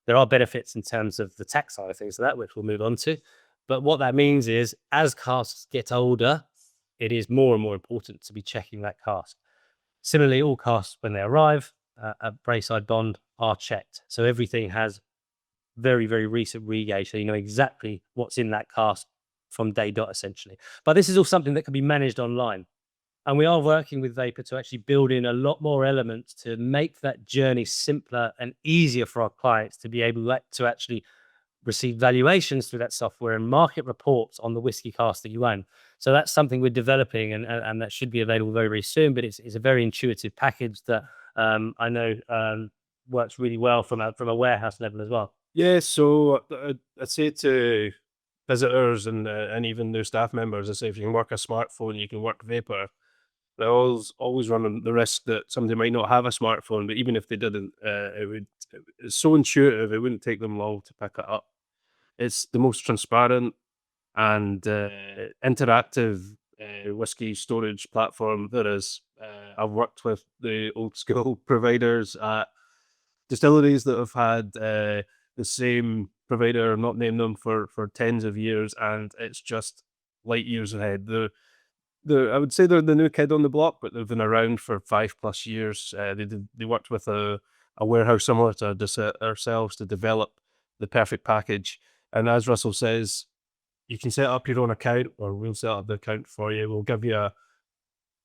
There are benefits in terms of the tax side of things of that, which we'll move on to. But what that means is, as casks get older, it is more and more important to be checking that cask. Similarly, all casks, when they arrive at Braeside Bond, are checked. So everything has very, very recent regauge. So you know exactly what's in that cask from day dot, essentially. But this is all something that can be managed online. And we are working with Vapor to actually build in a lot more elements to make that journey simpler and easier for our clients to be able to actually receive valuations through that software and market reports on the whiskey cask that you own. So that's something we're developing, and that should be available very, very soon. But it's a very intuitive package that I know works really well from a warehouse level as well. Yeah, so I'd say to visitors and even their staff members, I say if you can work a smartphone, you can work Vapor. They always run the risk that somebody might not have a smartphone, but even if they didn't, it's so intuitive, it wouldn't take them long to pick it up. It's the most transparent and interactive whiskey storage platform there is. I've worked with the old school providers at distilleries that have had the same provider, not name them, for tens of years, and it's just light years ahead. I would say they're the new kid on the block, but they've been around for 5+ years. They worked with a warehouse similar to ourselves to develop the perfect package. And as Russell says, you can set up your own account, or we'll set up the account for you. We'll give you a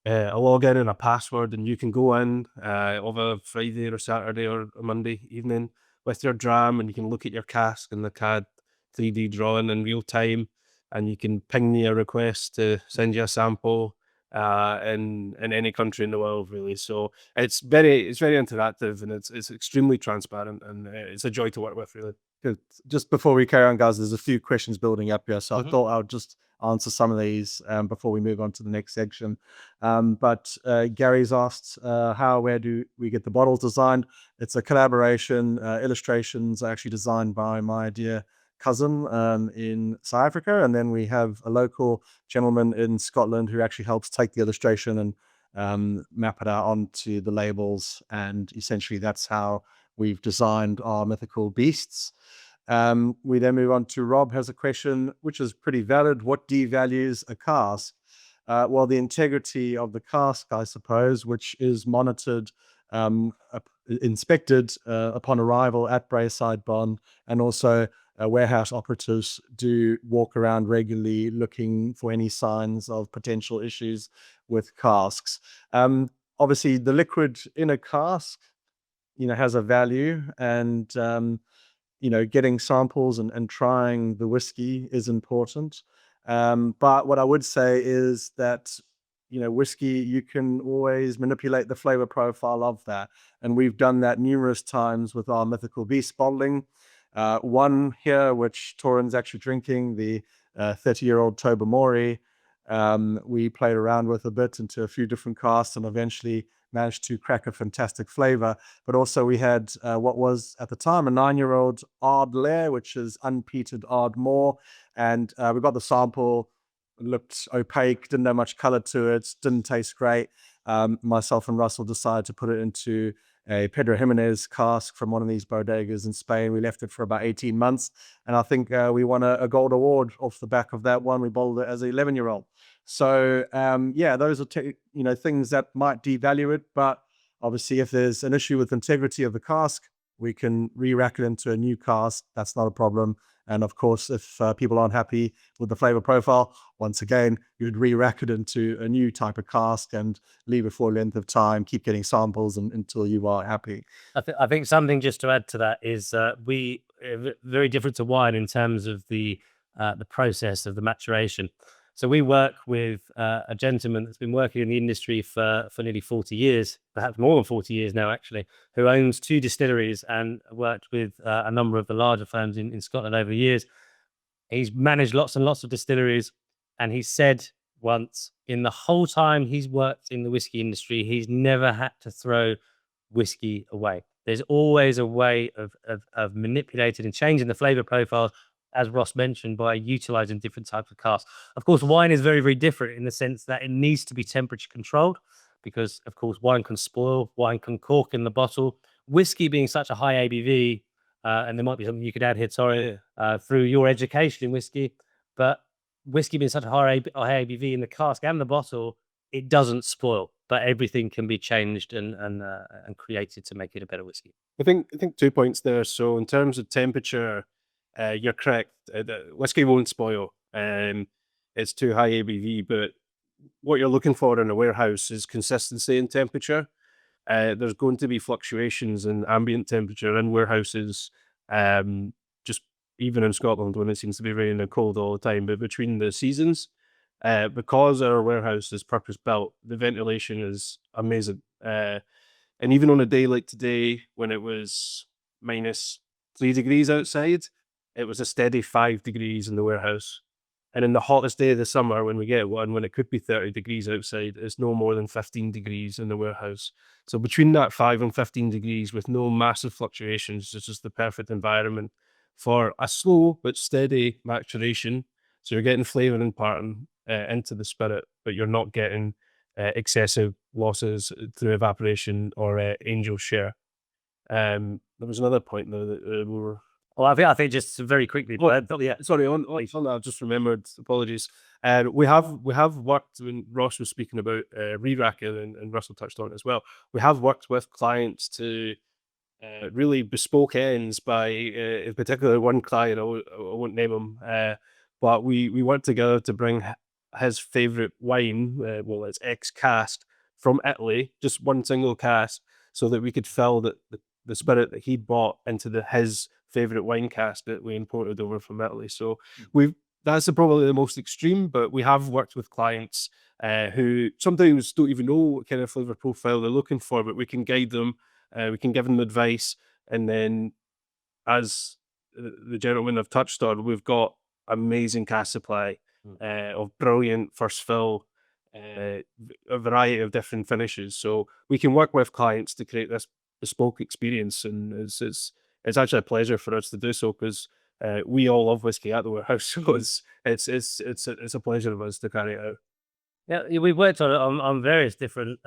login and a password, and you can go in of a Friday or Saturday or a Monday evening with your dram, and you can look at your cask and the CAD 3D drawing in real time, and you can ping me a request to send you a sample in any country in the world, really. So it's very interactive, and it's extremely transparent, and it's a joy to work with, really. Good. Just before we carry on, guys, there's a few questions building up here, so I Mhm. thought I would just answer some of these before we move on to the next section. But Gary's asked, where do we get the bottles designed? It's a collaboration. Illustrations are actually designed by my dear cousin in South Africa, and then we have a local gentleman in Scotland who actually helps take the illustration and map it out onto the labels, and essentially that's how we've designed our mythical beasts. We then move on to Rob has a question, which is pretty valid. What devalues a cask? Well, the integrity of the cask, I suppose, which is monitored, inspected upon arrival at Braeside Bond, and also warehouse operatives do walk around regularly looking for any signs of potential issues with casks. Obviously, the liquid in a cask, has a value, and getting samples and trying the whiskey is important. But what I would say is that whiskey, you can always manipulate the flavor profile of that, and we've done that numerous times with our Mythical Beast bottling. One here, which Torin's actually drinking, the 30-year-old Tobermory, we played around with a bit into a few different casks and eventually managed to crack a fantastic flavor. But also we had what was at the time a 9-year-old Ardlair, which is unpeated Ardmore, and we got the sample. It looked opaque, didn't have much color to it, didn't taste great. Myself and Russell decided to put it into a Pedro Jimenez cask from one of these bodegas in Spain. We left it for about 18 months, and I think we won a gold award off the back of that one. We bottled it as an 11-year-old. So those are things that might devalue it, but obviously if there's an issue with integrity of the cask, we can re-rack it into a new cask. That's not a problem. And of course, if people aren't happy with the flavor profile, once again, you'd re-rack it into a new type of cask and leave it for a length of time, keep getting samples until you are happy. I think something just to add to that is we very different to wine in terms of the process of the maturation. So we work with a gentleman that's been working in the industry for nearly 40 years, perhaps more than 40 years now, actually, who owns 2 distilleries and worked with a number of the larger firms in Scotland over the years. He's managed lots and lots of distilleries, and he said once, in the whole time he's worked in the whiskey industry, he's never had to throw whiskey away. There's always a way of manipulating and changing the flavor profiles, as Ross mentioned, by utilizing different types of casks. Of course, wine is very, very different in the sense that it needs to be temperature controlled because, of course, wine can spoil, wine can cork in the bottle. Whiskey being such a high ABV, and there might be something you could add here, sorry, through your education in whiskey, But whiskey being such a high ABV in the cask and the bottle, it doesn't spoil. But everything can be changed and created to make it a better whiskey. I think 2 points there. So in terms of temperature, you're correct. The whiskey won't spoil. It's too high ABV, but what you're looking for in a warehouse is consistency in temperature. There's going to be fluctuations in ambient temperature in warehouses, just even in Scotland when it seems to be raining and cold all the time, but between the seasons, because our warehouse is purpose built, the ventilation is amazing. And even on a day like today, when it was -3 degrees outside, it was a steady 5 degrees in the warehouse. And in the hottest day of the summer, when we get one, when it could be 30 degrees outside, it's no more than 15 degrees in the warehouse. So between that 5 and 15 degrees with no massive fluctuations, it's just the perfect environment for a slow but steady maturation. So you're getting flavour imparting into the spirit, but you're not getting excessive losses through evaporation or angel share. There was another point though that we were. Well, I think just very quickly. Yeah, Sorry, on that, I've just remembered. Apologies. We have worked when Ross was speaking about re-racking and Russell touched on it as well. We have worked with clients to really bespoke ends by, in particular, one client. I won't name him, but we worked together to bring his favorite wine. Well, it's Cask from Italy, just one single cask, so that we could fill the spirit that he bought into his favorite wine cask that we imported over from Italy. So that's probably the most extreme, but we have worked with clients who sometimes don't even know what kind of flavor profile they're looking for, but we can guide them, we can give them advice, and then as the gentleman I've touched on, we've got amazing cask supply of brilliant first fill, a variety of different finishes. So we can work with clients to create this bespoke experience, and it's actually a pleasure for us to do so because we all love whiskey at the warehouse. So it's a pleasure of us to carry it out. Yeah, we've worked on various different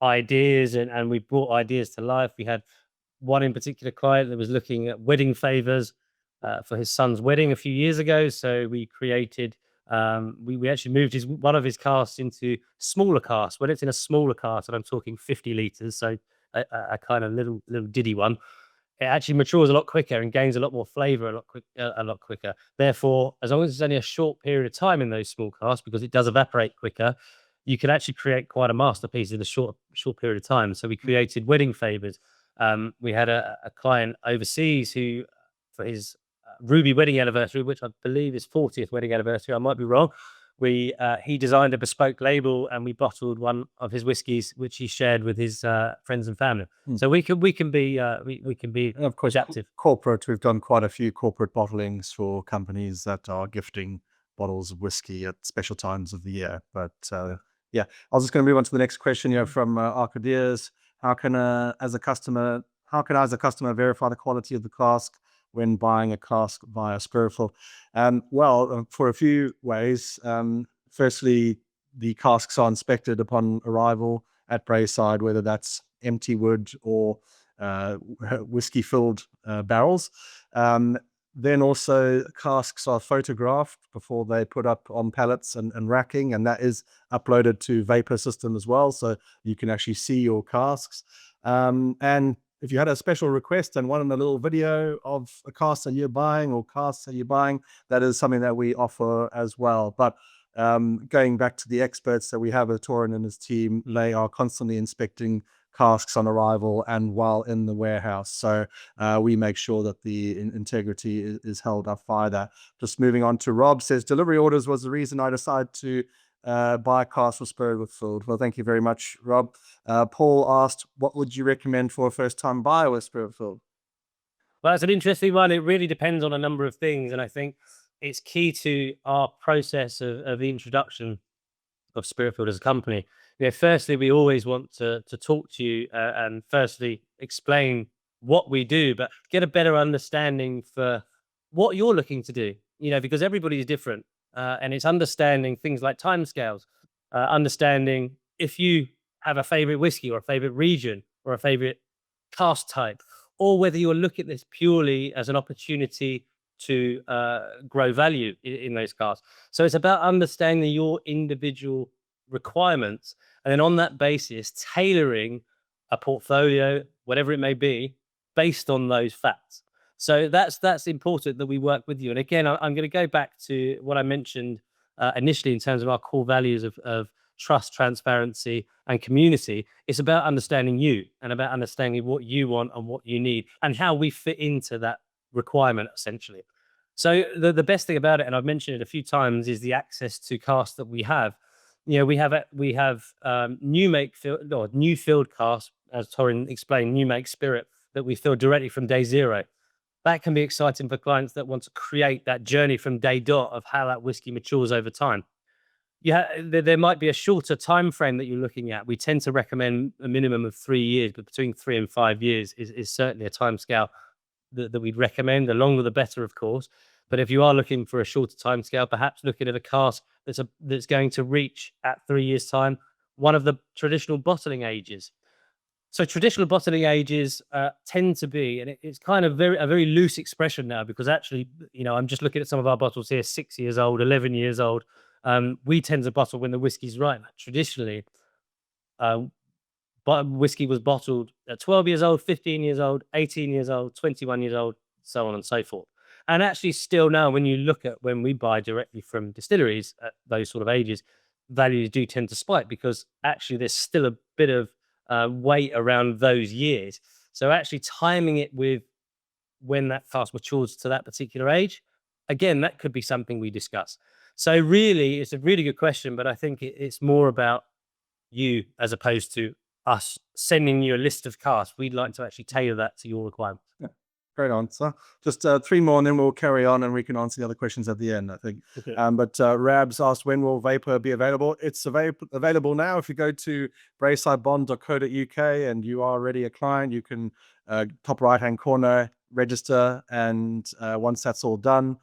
ideas and we brought ideas to life. We had one in particular client that was looking at wedding favors for his son's wedding a few years ago. So we created, we actually moved one of his casks into smaller casks. When it's in a smaller cask, and I'm talking 50 liters, so a kind of little diddy one, it actually matures a lot quicker and gains a lot more flavor a lot quicker. Therefore, as long as it's only a short period of time in those small casks, because it does evaporate quicker, you can actually create quite a masterpiece in a short period of time. So we created wedding favors. We had a client overseas who, for his Ruby wedding anniversary, which I believe is 40th wedding anniversary, I might be wrong, he designed a bespoke label and we bottled one of his whiskies, which he shared with his friends and family. So we can be And of course, adaptive. corporate, we've done quite a few corporate bottlings for companies that are gifting bottles of whiskey at special times of the year. But yeah, I was just going to move on to the next question here from Arcadias. How can I, as a customer, verify the quality of the cask when buying a cask via Spiritfilled? Well, for a few ways. Firstly, the casks are inspected upon arrival at Braeside, whether that's empty wood or whiskey filled barrels. Then also casks are photographed before they put up on pallets and racking, and that is uploaded to Vapor system as well, so you can actually see your casks. And if you had a special request and wanted a little video of a cask that you're buying or casks that you're buying, that is something that we offer as well. But going back to the experts that we have at Torin and his team, they are constantly inspecting casks on arrival and while in the warehouse. So we make sure that the integrity is held up by that. Just moving on to Rob, says delivery orders was the reason I decided to buy a cask for Spiritfilled. Well, thank you very much, Rob. Paul asked, what would you recommend for a first-time buyer with Spiritfilled? Well, that's an interesting one. It really depends on a number of things, and I think it's key to our process of the introduction of Spiritfilled as a company. Firstly, we always want to talk to you and firstly explain what we do, but get a better understanding for what you're looking to do. Because everybody is different, and it's understanding things like timescales, understanding if you have a favorite whiskey or a favorite region or a favorite cask type, or whether you're looking at this purely as an opportunity to grow value in those casks. So it's about understanding your individual requirements, and then on that basis, tailoring a portfolio, whatever it may be, based on those facts. So that's important that we work with you. And again, I'm going to go back to what I mentioned initially in terms of our core values of trust, transparency, and community. It's about understanding you and about understanding what you want and what you need and how we fit into that requirement, essentially. So the best thing about it, and I've mentioned it a few times, is the access to casks that we have. You know, we have new filled casks, as Torin explained, new make spirit, that we fill directly from day zero. That can be exciting for clients that want to create that journey from day dot of how that whiskey matures over time. Yeah, there might be a shorter time frame that you're looking at. We tend to recommend a minimum of 3 years, but between 3 and 5 years is certainly a time scale that we'd recommend. The longer, the better, of course. But if you are looking for a shorter time scale, perhaps looking at a cask that's going to reach at 3 years' time one of the traditional bottling ages. So traditional bottling ages tend to be, and it's kind of a very loose expression now, because actually, you know, I'm just looking at some of our bottles here, 6 years old, 11 years old. We tend to bottle when the whiskey's right. Traditionally, but whiskey was bottled at 12 years old, 15 years old, 18 years old, 21 years old, so on and so forth. And actually still now, when you look at when we buy directly from distilleries at those sort of ages, values do tend to spike, because actually there's still a bit of weight around those years. So actually timing it with when that cask matures to that particular age, again, that could be something we discuss. So really, it's a really good question, but I think it's more about you as opposed to us sending you a list of casks. We'd like to actually tailor that to your requirements. Yeah, great answer. Just 3 more, and then we'll carry on, and we can answer the other questions at the end, I think. Okay. But Rabs asked, when will vapor be available? It's available now. If you go to braysidebond.co.uk and you are already a client, you can top right-hand corner, register, and once that's all done,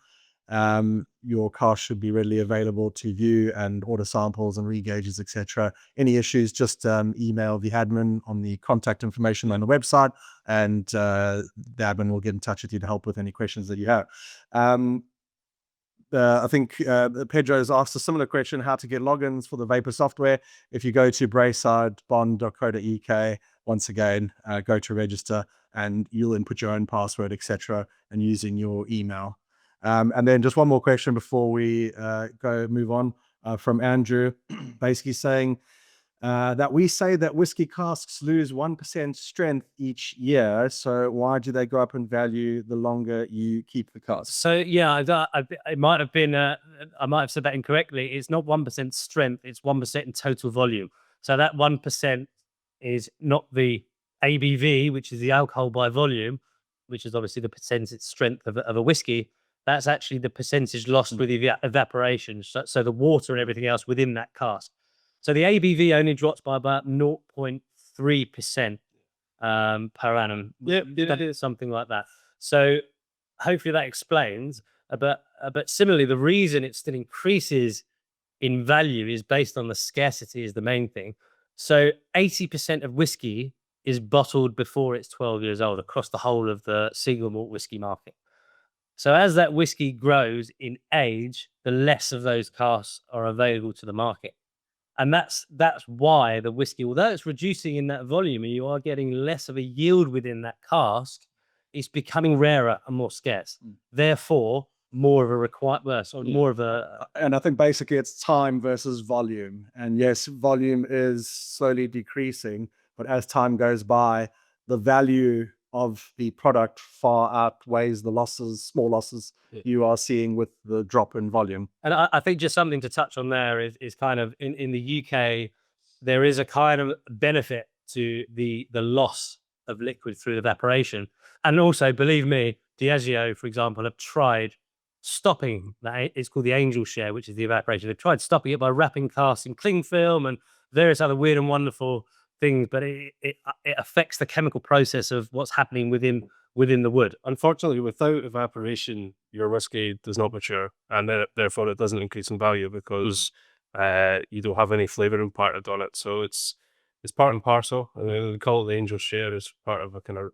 your car should be readily available to view and order samples and regauges, etc. Any issues, just email the admin on the contact information on the website, and the admin will get in touch with you to help with any questions that you have. I think Pedro's asked a similar question, how to get logins for the vapor software. If you go to braysidebond.co.uk, once again, go to register, and you'll input your own password, etc., and using your email. And then just one more question before we move on, from Andrew, basically saying that we say that whiskey casks lose 1% strength each year. So why do they go up in value the longer you keep the cask? So yeah, it might have been, I might have said that incorrectly. It's not 1% strength, it's 1% in total volume. So that 1% is not the ABV, which is the alcohol by volume, which is obviously the percentage strength of a whiskey. That's actually the percentage lost with evaporation. So the water and everything else within that cask. So the ABV only drops by about 0.3% per annum. Yep, something like that. So hopefully that explains. But similarly, the reason it still increases in value is based on the scarcity is the main thing. So 80% of whiskey is bottled before it's 12 years old across the whole of the single malt whiskey market. So as that whiskey grows in age, the less of those casks are available to the market. And that's why the whiskey, although it's reducing in that volume and you are getting less of a yield within that cask, it's becoming rarer and more scarce. Therefore, more of a more of a... And I think basically it's time versus volume. And yes, volume is slowly decreasing, but as time goes by, the value of the product far outweighs the small losses you are seeing with the drop in volume. And I think just something to touch on there is kind of in the UK, there is a kind of benefit to the loss of liquid through evaporation. And also, believe me, Diageo, for example, have tried stopping that. It's called the angel share, which is the evaporation. They've tried stopping it by wrapping casks in cling film and various other weird and wonderful things, but it affects the chemical process of what's happening within the wood. Unfortunately, without evaporation, your whiskey does not mature, and therefore it doesn't increase in value because you don't have any flavor imparted on it. So it's part and parcel. I mean, we call it the angel share as part of a kind of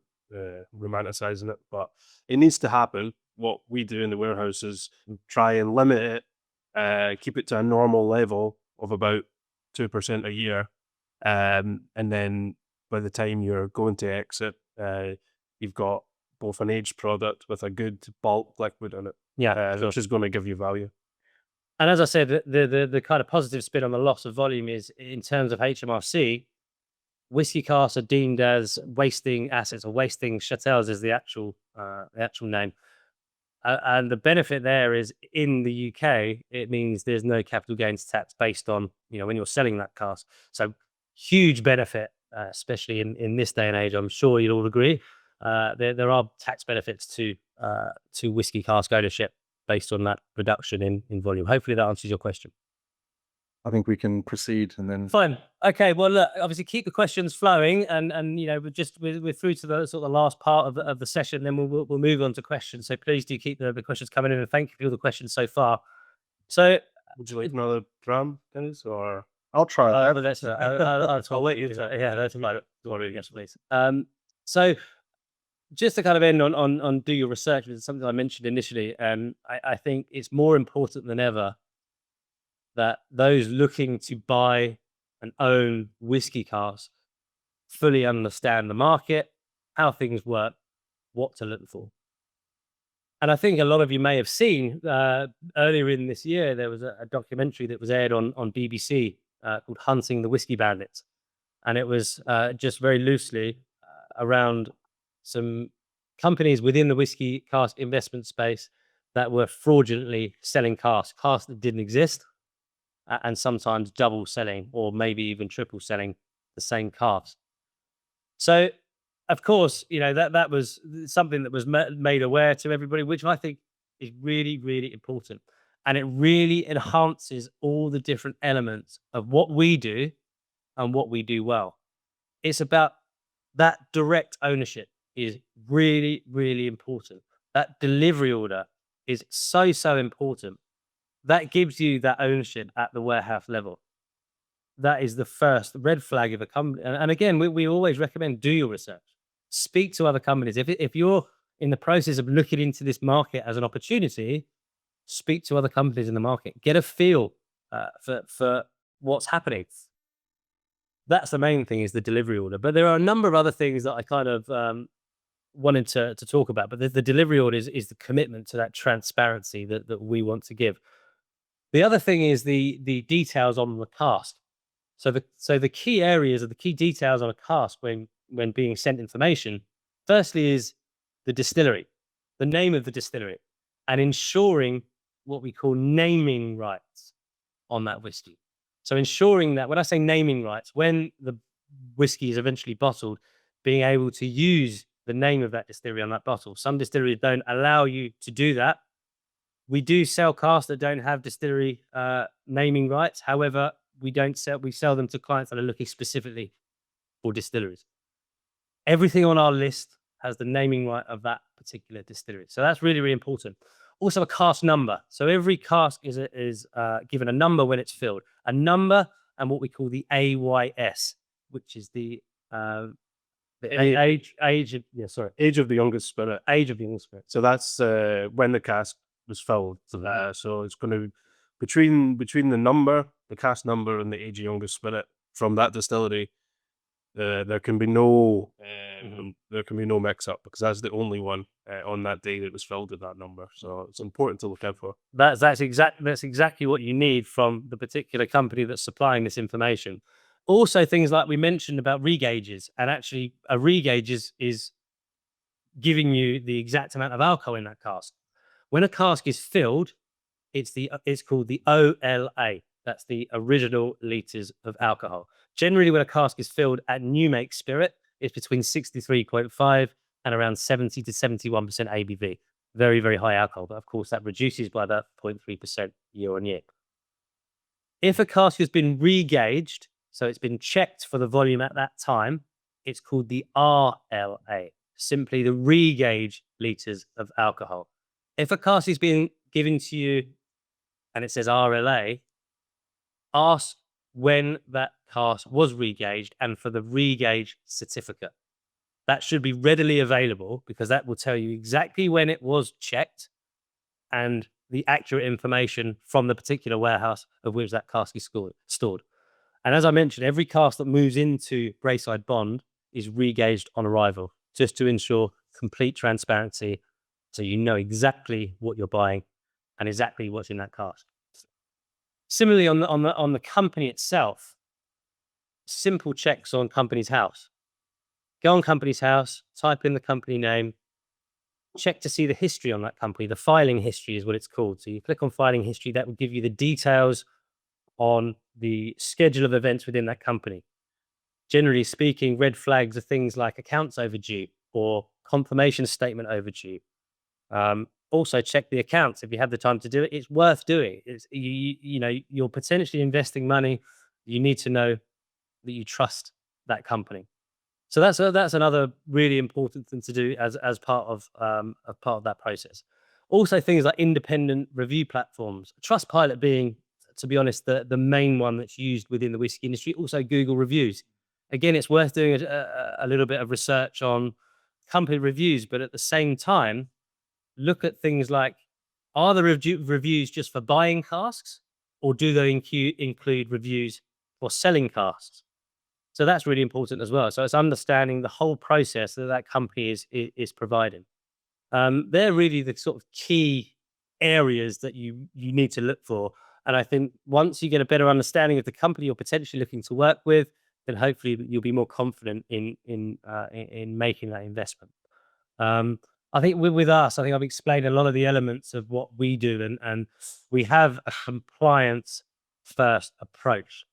romanticizing it, but it needs to happen what we do in the warehouse is try and limit it, keep it to a normal level of about 2% a year. And then by the time you're going to exit, you've got both an aged product with a good bulk liquid in it, Yeah, which is going to give you value. And as I said, the kind of positive spin on the loss of volume is in terms of HMRC, whiskey casks are deemed as wasting assets or wasting chateaux is the actual name. And the benefit there is in the UK, it means there's no capital gains tax based on, when you're selling that cask. So huge benefit, especially in this day and age. I'm sure you'll all agree. There are tax benefits to whiskey cask ownership based on that reduction in volume. Hopefully that answers your question. I think we can proceed and then. Fine. Okay. Well, look, obviously keep the questions flowing, and we're through to the sort of the last part of the session. Then we'll move on to questions. So please do keep the questions coming in, and thank you for all the questions so far. So, would you like another dram, Dennis, or I'll try that. But that's I'll let you. Yeah, that's fine. Yes, please. So just to kind of end on do your research, which is something I mentioned initially, and I think it's more important than ever that those looking to buy and own whiskey casks fully understand the market, how things work, what to look for. And I think a lot of you may have seen earlier in this year, there was a documentary that was aired on BBC called Hunting the Whiskey Bandits. And it was just very loosely around some companies within the whiskey cask investment space that were fraudulently selling casks that didn't exist, and sometimes double selling or maybe even triple selling the same casks. So, of course, that was something that was made aware to everybody, which I think is really, really important. And it really enhances all the different elements of what we do and what we do well. It's about that direct ownership is really, really important. That delivery order is so, so important. That gives you that ownership at the warehouse level. That is the first red flag of a company. And again, we always recommend do your research. Speak to other companies. If you're in the process of looking into this market as an opportunity, speak to other companies in the market. Get a feel for what's happening. That's the main thing, is the delivery order. But there are a number of other things that I kind of wanted to talk about. But the delivery order is the commitment to that transparency that we want to give. The other thing is the details on the cask. So the key areas or the key details on a cask when being sent information, firstly is the distillery, the name of the distillery, and ensuring what we call naming rights on that whiskey. So ensuring that when I say naming rights, when the whiskey is eventually bottled, being able to use the name of that distillery on that bottle. Some distilleries don't allow you to do that. We do sell casks that don't have distillery naming rights. However, we sell them to clients that are looking specifically for distilleries. Everything on our list has the naming right of that particular distillery. So that's really, really important. Also a cask number. So every cask is given a number when it's filled. A number and what we call the AYS, which is the age of the youngest spirit. Age of the youngest spirit. So that's when the cask was filled. So it's going to between the number, the cask number, and the age of youngest spirit from that distillery. There can be no mix up, because that's the only one on that day that was filled at that number. So it's important to look out for. That's exactly what you need from the particular company that's supplying this information. Also, things like we mentioned about regauges, and actually a regauge is giving you the exact amount of alcohol in that cask. When a cask is filled, it's called the OLA. That's the original liters of alcohol. Generally, when a cask is filled at new make spirit, it's between 63.5 and around 70 to 71% ABV. Very, very high alcohol, but of course that reduces by that 0.3% year on year. If a cask has been regauged, so it's been checked for the volume at that time, it's called the RLA, simply the regauge liters of alcohol. If a cask is being given to you and it says RLA, ask when that cask was regauged and for the regauge certificate. That should be readily available because that will tell you exactly when it was checked and the accurate information from the particular warehouse of which that cask is stored. And as I mentioned, every cask that moves into Braeside Bond is re-gauged on arrival, just to ensure complete transparency, so you know exactly what you're buying and exactly what's in that cask. Similarly, on the company itself, simple checks on Company's House. Go on Company's House, type in the company name, check to see the history on that company. The filing history is what it's called. So you click on filing history, that will give you the details on the schedule of events within that company. Generally speaking, red flags are things like accounts overdue or confirmation statement overdue. Also check the accounts if you have the time to do it. It's worth doing. It's, you know, you're potentially investing money. You need to know that you trust that company. So that's another really important thing to do as part of that process. Also, things like independent review platforms, Trustpilot being, to be honest, the main one that's used within the whiskey industry. Also, Google reviews. Again, it's worth doing a little bit of research on company reviews, but at the same time, look at things like, are the reviews just for buying casks, or do they include reviews for selling casks? So that's really important as well. So it's understanding the whole process that company is providing. They're really the sort of key areas that you need to look for. And I think once you get a better understanding of the company you're potentially looking to work with, then hopefully you'll be more confident in making that investment. I think with us, I think I've explained a lot of the elements of what we do, and we have a compliance first approach.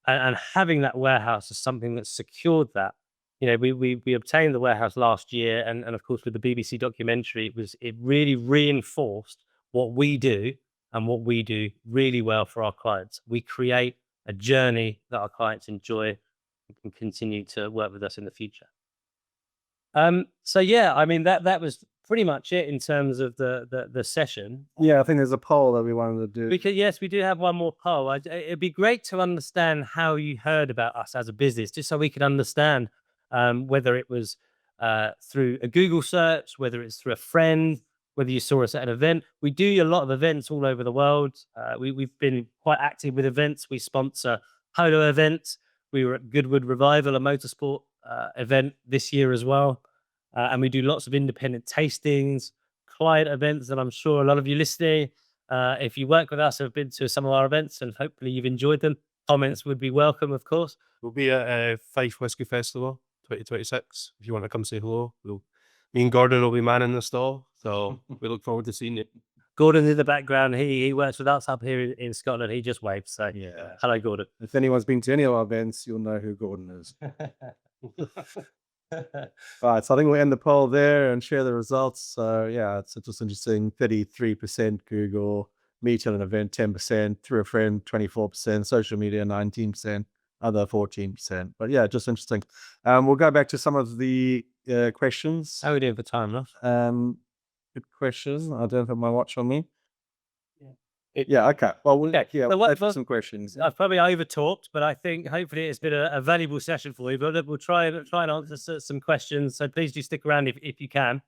And having that warehouse is something that secured that. You know, we obtained the warehouse last year, and of course with the BBC documentary, it really reinforced what we do and what we do really well for our clients. We create a journey that our clients enjoy and can continue to work with us in the future. So yeah, I mean that was pretty much it in terms of the session. Yeah, I think there's a poll that we wanted to do. Yes, we do have one more poll. It'd be great to understand how you heard about us as a business, just so we could understand whether it was through a Google search, whether it's through a friend, whether you saw us at an event. We do a lot of events all over the world. We've been quite active with events. We sponsor polo events. We were at Goodwood Revival, a motorsport event this year as well. And we do lots of independent tastings, client events that I'm sure a lot of you listening, if you work with us, have been to some of our events, and hopefully you've enjoyed them. Comments would be welcome, of course. We'll be at Fife Whisky Festival 2026. If you want to come say hello, me and Gordon will be manning the stall. So we look forward to seeing you. Gordon in the background, he works with us up here in Scotland. He just waves. So Yeah. Hello, Gordon. If anyone's been to any of our events, you'll know who Gordon is. All right, so I think we'll end the poll there and share the results. So yeah, it's just interesting. 33% Google, meet at an event 10%, through a friend 24%, social media 19%, other 14%. But yeah, just interesting. We'll go back to some of the questions. How are we doing for time, Russ? Good question. I don't have my watch on me. Yeah. Yeah, okay. Well, Yeah. we'll Well, have some questions. I've probably over talked, but I think hopefully it's been a valuable session for you. But we'll try and answer some questions. So please do stick around if you can.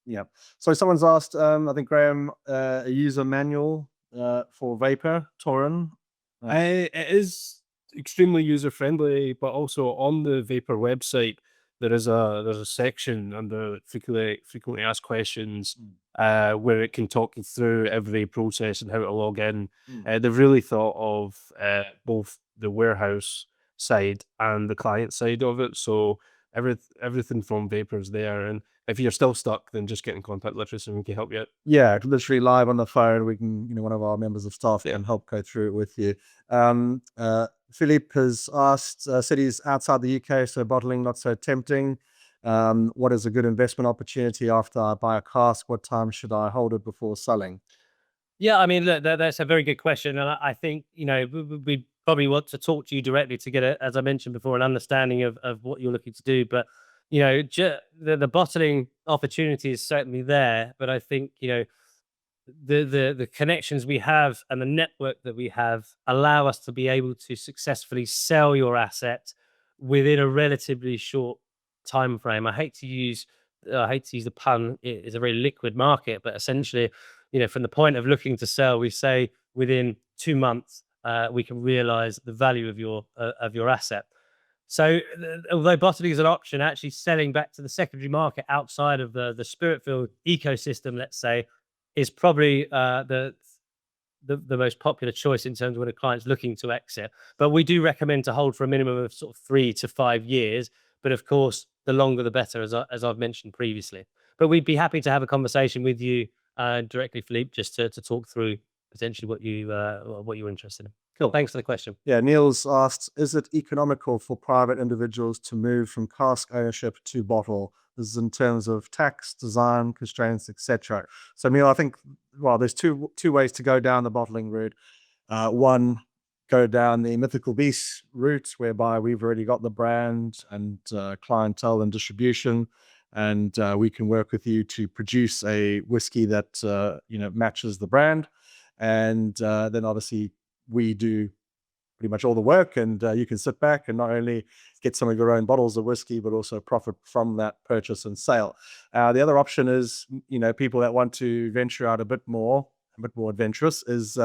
Yeah. So someone's asked, I think Graham, a user manual for Vapor Torin. It is extremely user friendly, but also on the Vapor website there's a section under frequently asked questions where it can talk you through every process and how to log in. They've really thought of both the warehouse side and the client side of it. So everything from Vapor's there. And if you're still stuck, then just get in contact with us and we can help you out. Yeah, literally live on the phone. We can, one of our members of staff can help go through it with you. Philippe has asked, cities outside the UK, so bottling not so tempting. What is a good investment opportunity after I buy a cask? What time should I hold it before selling? Yeah, I mean, look, that's a very good question. And I think, we probably want to talk to you directly to get, as I mentioned before, an understanding of what you're looking to do. But, the bottling opportunity is certainly there. But I think, the connections we have and the network that we have allow us to be able to successfully sell your asset within a relatively short time frame. I hate to use the pun. It is a very liquid market, but essentially, from the point of looking to sell, we say within 2 months we can realize the value of your asset. So although bottling is an option, actually selling back to the secondary market outside of the Spiritfilled ecosystem, let's say, is probably the most popular choice in terms of when a client's looking to exit. But we do recommend to hold for a minimum of sort of 3 to 5 years. But of course, the longer the better, as I've mentioned previously. But we'd be happy to have a conversation with you directly, Philippe, just to talk through potentially what you're interested in. Cool. Thanks for the question. Yeah, Niels asked, is it economical for private individuals to move from cask ownership to bottle? This is in terms of tax, design, constraints, etc. So, Neil, I think, well, there's two ways to go down the bottling route. One, go down the mythical beast route, whereby we've already got the brand and clientele and distribution, and we can work with you to produce a whiskey that matches the brand, and then obviously we do pretty much all the work, and you can sit back and not only get some of your own bottles of whiskey, but also profit from that purchase and sale. The other option is, people that want to venture out a bit more adventurous is,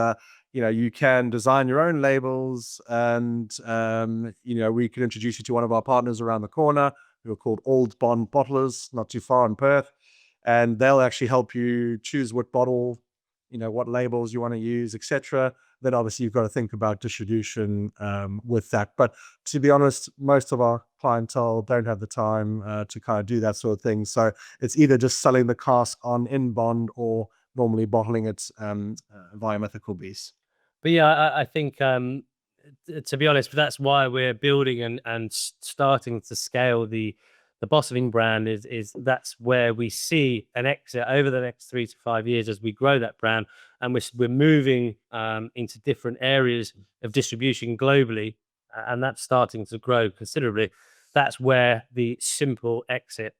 you can design your own labels, and, we can introduce you to one of our partners around the corner who are called Old Bond Bottlers, not too far in Perth, and they'll actually help you choose what bottle, what labels you want to use, etc. Then obviously you've got to think about distribution with that. But to be honest, most of our clientele don't have the time to kind of do that sort of thing. So it's either just selling the cask on in bond or normally bottling it via mythical beast. But yeah, I think to be honest, that's why we're building and starting to scale the bottling brand. Is that's where we see an exit over the next 3 to 5 years as we grow that brand, and we're moving into different areas of distribution globally, and that's starting to grow considerably. That's where the simple exit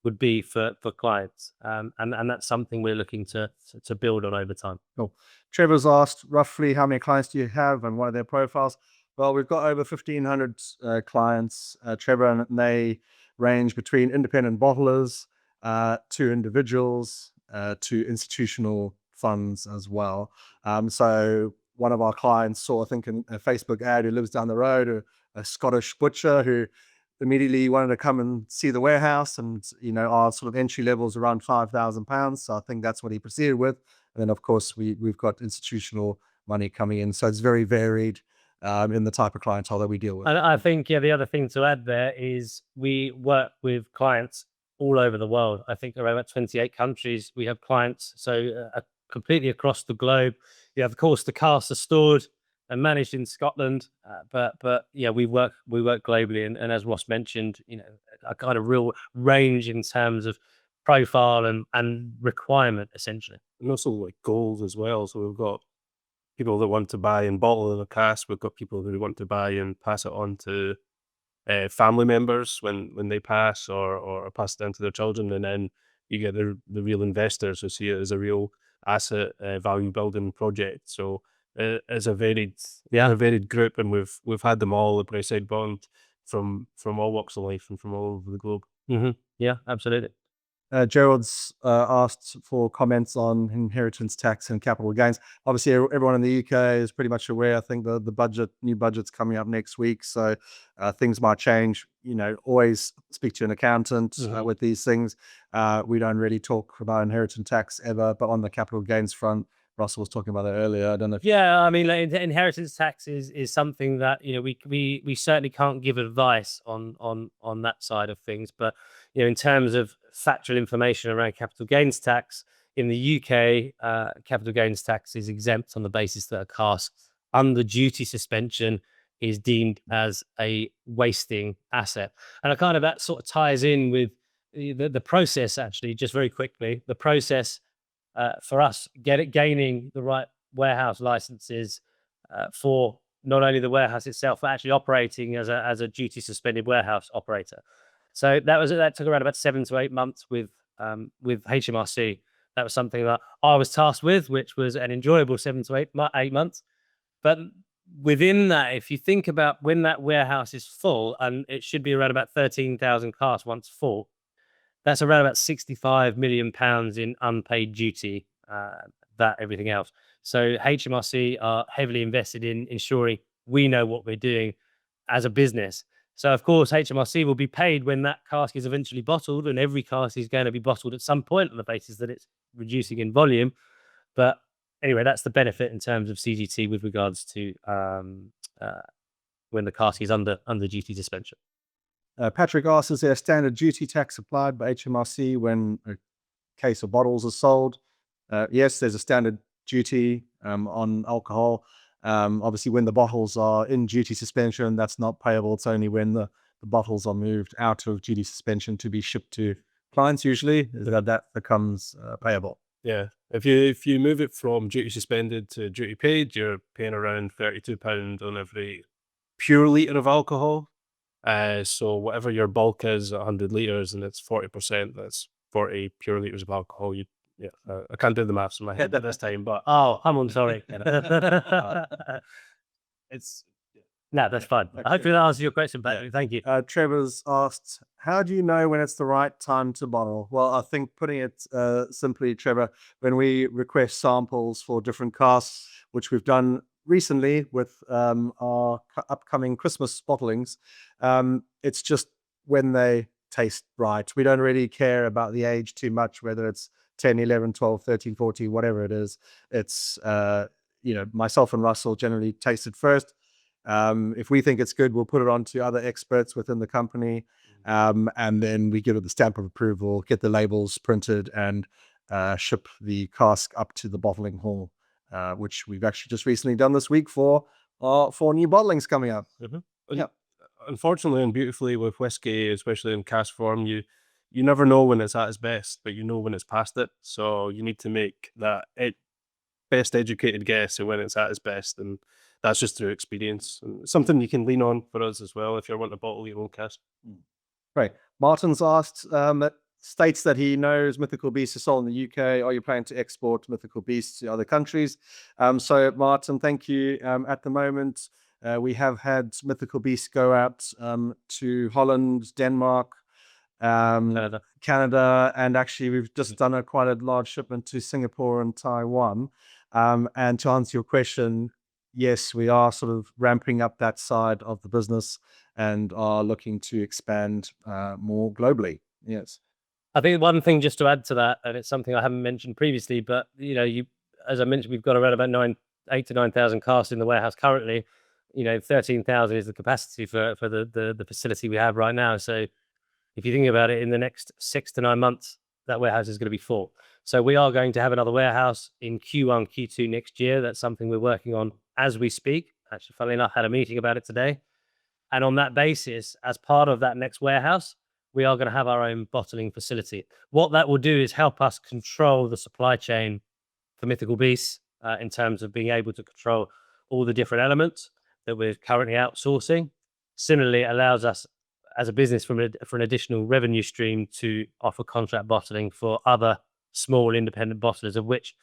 would be for clients, and that's something we're looking to build on over time. Cool. Trevor's asked, roughly how many clients do you have and what are their profiles? Well, we've got over 1,500 clients, Trevor, and they range between independent bottlers to individuals to institutional funds as well. So one of our clients saw, I think, in a Facebook ad, who lives down the road, a Scottish butcher who immediately wanted to come and see the warehouse, and our sort of entry level is around £5,000. So I think that's what he proceeded with. And then of course we've got institutional money coming in. So it's very varied in the type of clientele that we deal with. And I think, the other thing to add there is we work with clients all over the world. I think around 28 countries we have clients, so completely across the globe. You have, of course, the casks are stored and managed in Scotland, but yeah, we work globally, and as Ross mentioned, a kind of real range in terms of profile and requirement, essentially. And also like goals as well. So we've got people that want to buy and bottle in a cask. We've got people who want to buy and pass it on to family members when they pass, or pass it down to their children. And then you get the real investors who see it as a real asset value building project. So it's a varied group, and we've had them all at Braeside Bond from all walks of life and from all over the globe. Yeah, absolutely. Gerald's asked for comments on inheritance tax and capital gains. Obviously, everyone in the UK is pretty much aware. I think the new budget's coming up next week, so things might change. Always speak to an accountant with these things. We don't really talk about inheritance tax ever, but on the capital gains front, Russell was talking about that earlier. I don't know. I mean, inheritance tax is something that we certainly can't give advice on that side of things. But in terms of factual information around capital gains tax in the UK, capital gains tax is exempt on the basis that a cask under duty suspension is deemed as a wasting asset, and that sort of ties in with the process. Actually, just very quickly, the process for us gaining the right warehouse licenses for not only the warehouse itself, but actually operating as a duty suspended warehouse operator. So that took around about 7 to 8 months with HMRC. That was something that I was tasked with, which was an enjoyable 7 to 8 months. But within that, if you think about when that warehouse is full, and it should be around about 13,000 casks once full, that's around about 65 million pounds in unpaid duty, that everything else. So HMRC are heavily invested in ensuring we know what we're doing as a business. So of course, HMRC will be paid when that cask is eventually bottled, and every cask is going to be bottled at some point on the basis that it's reducing in volume. But anyway, that's the benefit in terms of CGT with regards to when the cask is under duty suspension. Patrick asks, is there a standard duty tax applied by HMRC when a case of bottles is sold? Yes, there's a standard duty on alcohol. Obviously, when the bottles are in duty suspension, that's not payable. It's only when the bottles are moved out of duty suspension to be shipped to clients, usually, that becomes payable. Yeah, if you move it from duty suspended to duty paid, you're paying around £32 on every pure litre of alcohol. So whatever your bulk is, 100 litres, and it's 40%, that's 40 pure litres of alcohol. I can't do the maths in my head at this time, but Oh, I'm sorry. it's No, that's fine. Okay. Hopefully that answers your question, Patrick. Thank you. Trevor's asked, how do you know when it's the right time to bottle? Well, I think putting it simply, Trevor, when we request samples for different casks, which we've done recently with our upcoming Christmas bottlings, it's just when they taste right. We don't really care about the age too much, whether it's 10, 11, 12, 13, 14, whatever it is. It's, myself and Russell generally taste it first. If we think it's good, we'll put it on to other experts within the company. And then we give it the stamp of approval, get the labels printed, and ship the cask up to the bottling hall, which we've actually just recently done this week for new bottlings coming up. Yeah. Unfortunately and beautifully with whiskey, especially in cask form, you never know when it's at its best, but you know when it's past it. So you need to make that best educated guess of when it's at its best, and that's just through experience, and something you can lean on for us as well if you're wanting to bottle your own cask. Right. Martin's asked, states that he knows Mythical Beast is sold in the UK. Are you planning to export Mythical Beast to other countries? So Martin, thank you. At the moment, we have had Mythical Beast go out to Holland, Denmark, Canada, and actually we've just done quite a large shipment to Singapore and Taiwan. And to answer your question, yes, we are sort of ramping up that side of the business and are looking to expand more globally. Yes. I think one thing just to add to that, and it's something I haven't mentioned previously, but as I mentioned, we've got around about 8,000 to 9,000 casks in the warehouse currently. 13,000 is the capacity for the facility we have right now. So if you think about it, in the next 6 to 9 months, that warehouse is going to be full. So we are going to have another warehouse in Q1, Q2 next year. That's something we're working on as we speak. Actually, funnily enough, had a meeting about it today. And on that basis, as part of that next warehouse, we are going to have our own bottling facility. What that will do is help us control the supply chain for Mythical Beasts in terms of being able to control all the different elements that we're currently outsourcing. Similarly, it allows us as a business for an additional revenue stream to offer contract bottling for other small independent bottlers, of which,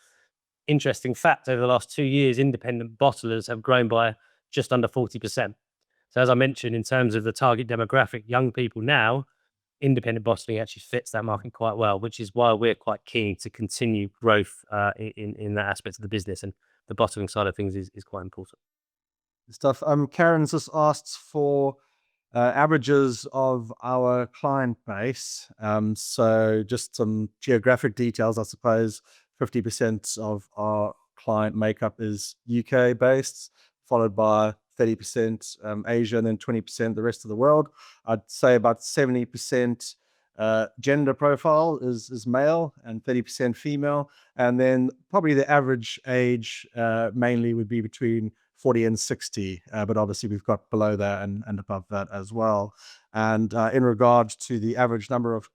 interesting fact, over the last 2 years, independent bottlers have grown by just under 40%. So as I mentioned, in terms of the target demographic, young people now, independent bottling actually fits that market quite well, which is why we're quite keen to continue growth in that aspect of the business, and the bottling side of things is quite important. Stuff. Karen's just asked for averages of our client base. So just some geographic details, I suppose. 50% of our client makeup is UK based, followed by 30% Asia, and then 20% the rest of the world. I'd say about 70% gender profile is male and 30% female. And then probably the average age mainly would be between 40 and 60, but obviously we've got below that and above that as well. And in regard to the average number of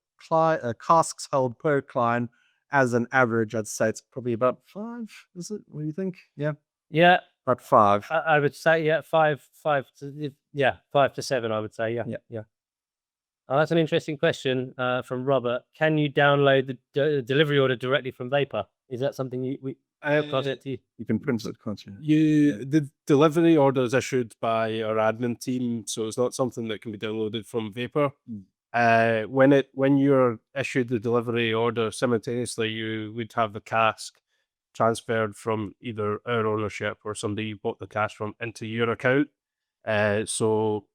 casks held per client, as an average, I'd say it's probably about 5. Is it? What do you think? Yeah, about 5. I would say 5 to 7. I would say yeah. Oh, that's an interesting question from Robert. Can you download the delivery order directly from Vapor? Is that something we? You can print it, can't you? The delivery order is issued by our admin team, so it's not something that can be downloaded from Vapor. When you're issued the delivery order, simultaneously you would have the cask transferred from either our ownership or somebody you bought the cask from into your account. So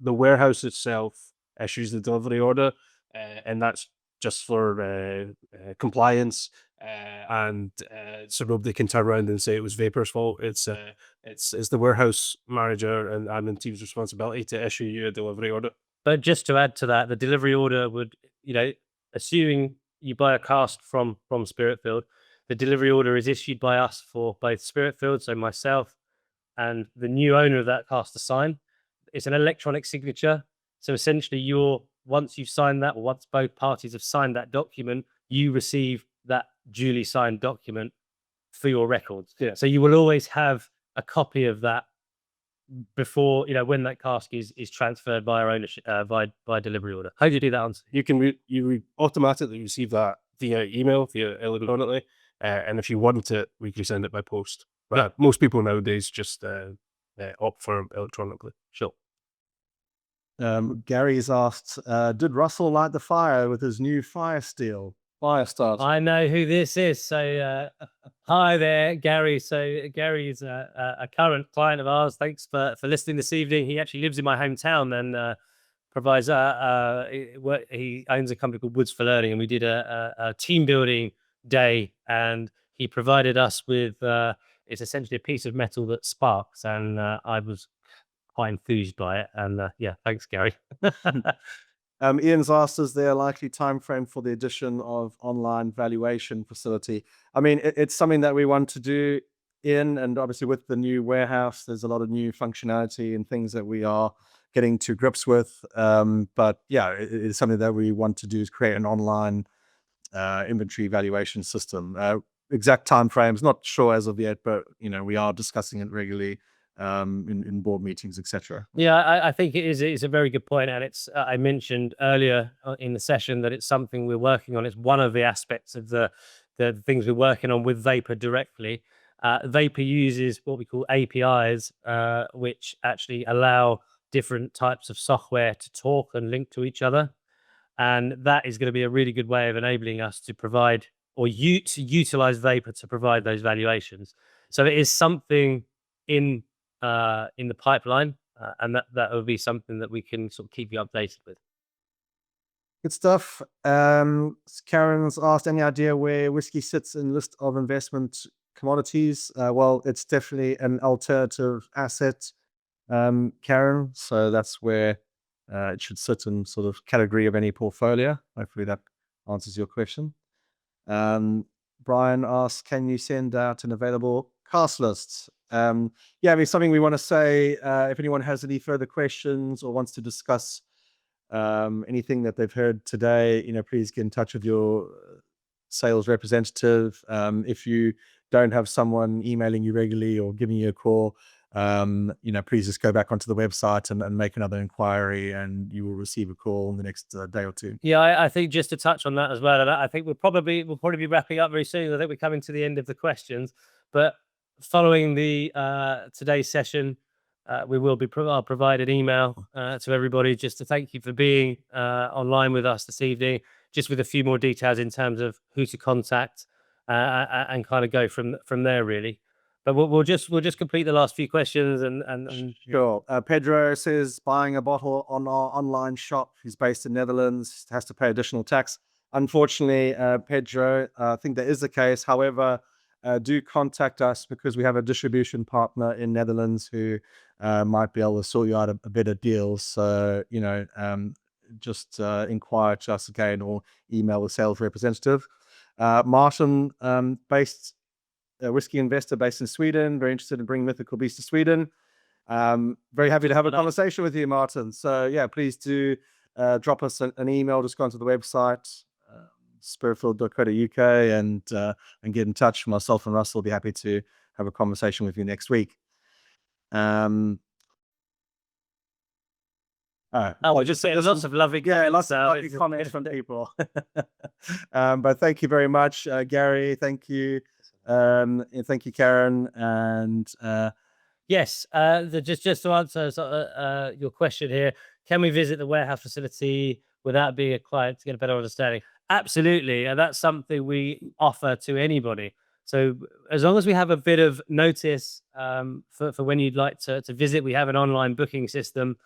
the warehouse itself issues the delivery order, and that's just for compliance. And so nobody can turn around and say it was Vapor's fault. It's the warehouse manager and admin team's responsibility to issue you a delivery order. But just to add to that, the delivery order would, assuming you buy a cask from Spiritfilled, the delivery order is issued by us for both Spiritfilled, so myself and the new owner of that cask to sign. It's an electronic signature. So essentially once you've signed that, or once both parties have signed that document, you receive that duly signed document for your records. Yeah. So you will always have a copy of that before, when that cask is transferred by our ownership, by delivery order. How do you do that, Hans? You can automatically receive that via email, via electronically, and if you want it, we can send it by post. But most people nowadays just opt for electronically. Sure. Gary's asked, did Russell light the fire with his new fire start? I know who this is. So, hi there, Gary. So, Gary is a current client of ours. Thanks for listening this evening. He actually lives in my hometown and provides. He owns a company called Woods for Learning, and we did a team building day, and he provided us with. It's essentially a piece of metal that sparks, and I was quite enthused by it. And yeah, thanks, Gary. Ian's asked, is there a likely time frame for the addition of online valuation facility? I mean, it's something that we want to do, Ian, and obviously with the new warehouse, there's a lot of new functionality and things that we are getting to grips with. But yeah, it's something that we want to do, is create an online inventory valuation system. Exact time frames, not sure as of yet, but we are discussing it regularly. In board meetings, etc. Yeah, I think it's a very good point, and it's I mentioned earlier in the session that it's something we're working on. It's one of the aspects of the things we're working on with Vapor directly. Vapor uses what we call APIs, which actually allow different types of software to talk and link to each other, and that is going to be a really good way of enabling us to provide or to utilize Vapor to provide those valuations. So it is something in the pipeline, and that will be something that we can sort of keep you updated with. Good stuff. Karen's asked, any idea where whiskey sits in list of investment commodities? Well, it's definitely an alternative asset, Karen. So that's where it should sit in sort of category of any portfolio. Hopefully that answers your question. Brian asks, can you send out an available cask list? Yeah, I mean, something we want to say, if anyone has any further questions or wants to discuss anything that they've heard today, please get in touch with your sales representative. If you don't have someone emailing you regularly or giving you a call, please just go back onto the website and make another inquiry, and you will receive a call in the next day or two. Yeah, I think just to touch on that as well, and I think we'll probably be wrapping up very soon. I think we're coming to the end of the questions, but following the today's session, we will be provide an email to everybody just to thank you for being online with us this evening, just with a few more details in terms of who to contact and kind of go from there, really. But we'll just complete the last few questions and Sure. Pedro says buying a bottle on our online shop. He's based in Netherlands, has to pay additional tax. Unfortunately, Pedro, I think that is the case. However, do contact us because we have a distribution partner in Netherlands who might be able to sort you out a better deal. So, just inquire to us again or email the sales representative. Martin, whiskey investor based in Sweden, very interested in bringing Mythical Beast to Sweden. Very happy to have a conversation with you, Martin. So yeah, please do drop us an email. Just go onto the website, spiritfilled.co.uk, and get in touch. Myself and Russell will be happy to have a conversation with you next week. Just say lots of lovely lots of lovely comments from people. But thank you very much, Gary. Thank you, And thank you, Karen. And Yes, just to answer your question here, can we visit the warehouse facility without being a client to get a better understanding? Absolutely, and that's something we offer to anybody. So as long as we have a bit of notice for when you'd like to visit, we have an online booking system.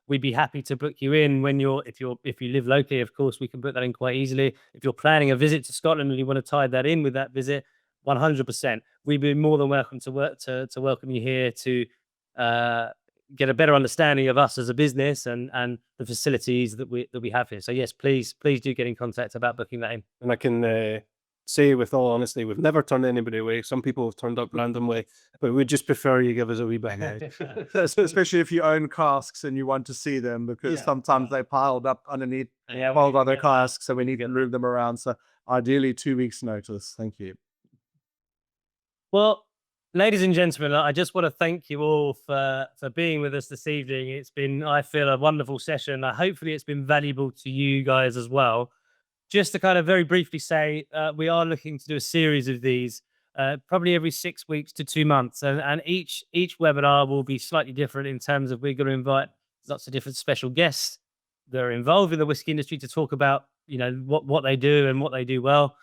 We'd be happy to book you in when if you live locally. Of course, we can put that in quite easily. If you're planning a visit to Scotland and you want to tie that in with that visit, 100%. We'd be more than welcome to welcome you here to get a better understanding of us as a business and the facilities that we have here. So yes, please do get in contact about booking that in. And I can say with all honesty, we've never turned anybody away. Some people have turned up randomly, but we'd just prefer you give us a wee bit. especially if you own casks and you want to see them, because sometimes they piled up underneath all other casks, so we need to move them around. So ideally 2 weeks notice. Thank you. Well, ladies and gentlemen, I just want to thank you all for being with us this evening. It's been, I feel, a wonderful session. Hopefully it's been valuable to you guys as well. Just to kind of very briefly say, we are looking to do a series of these, probably every 6 weeks to 2 months. And each webinar will be slightly different in terms of we're going to invite lots of different special guests that are involved in the whiskey industry to talk about, what they do and what they do well.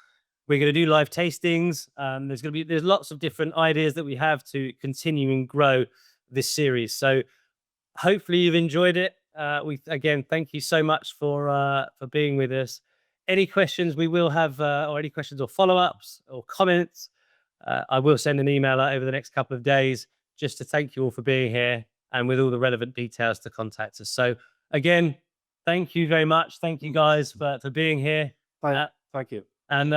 We're going to do live tastings. There's lots of different ideas that we have to continue and grow this series. So hopefully you've enjoyed it. Again, thank you so much for being with us. Any questions we will have, or any questions or follow-ups or comments, I will send an email out over the next couple of days just to thank you all for being here and with all the relevant details to contact us. So again, thank you very much. Thank you guys for being here. Thank you. And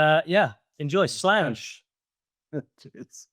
enjoy Slange. Cheers.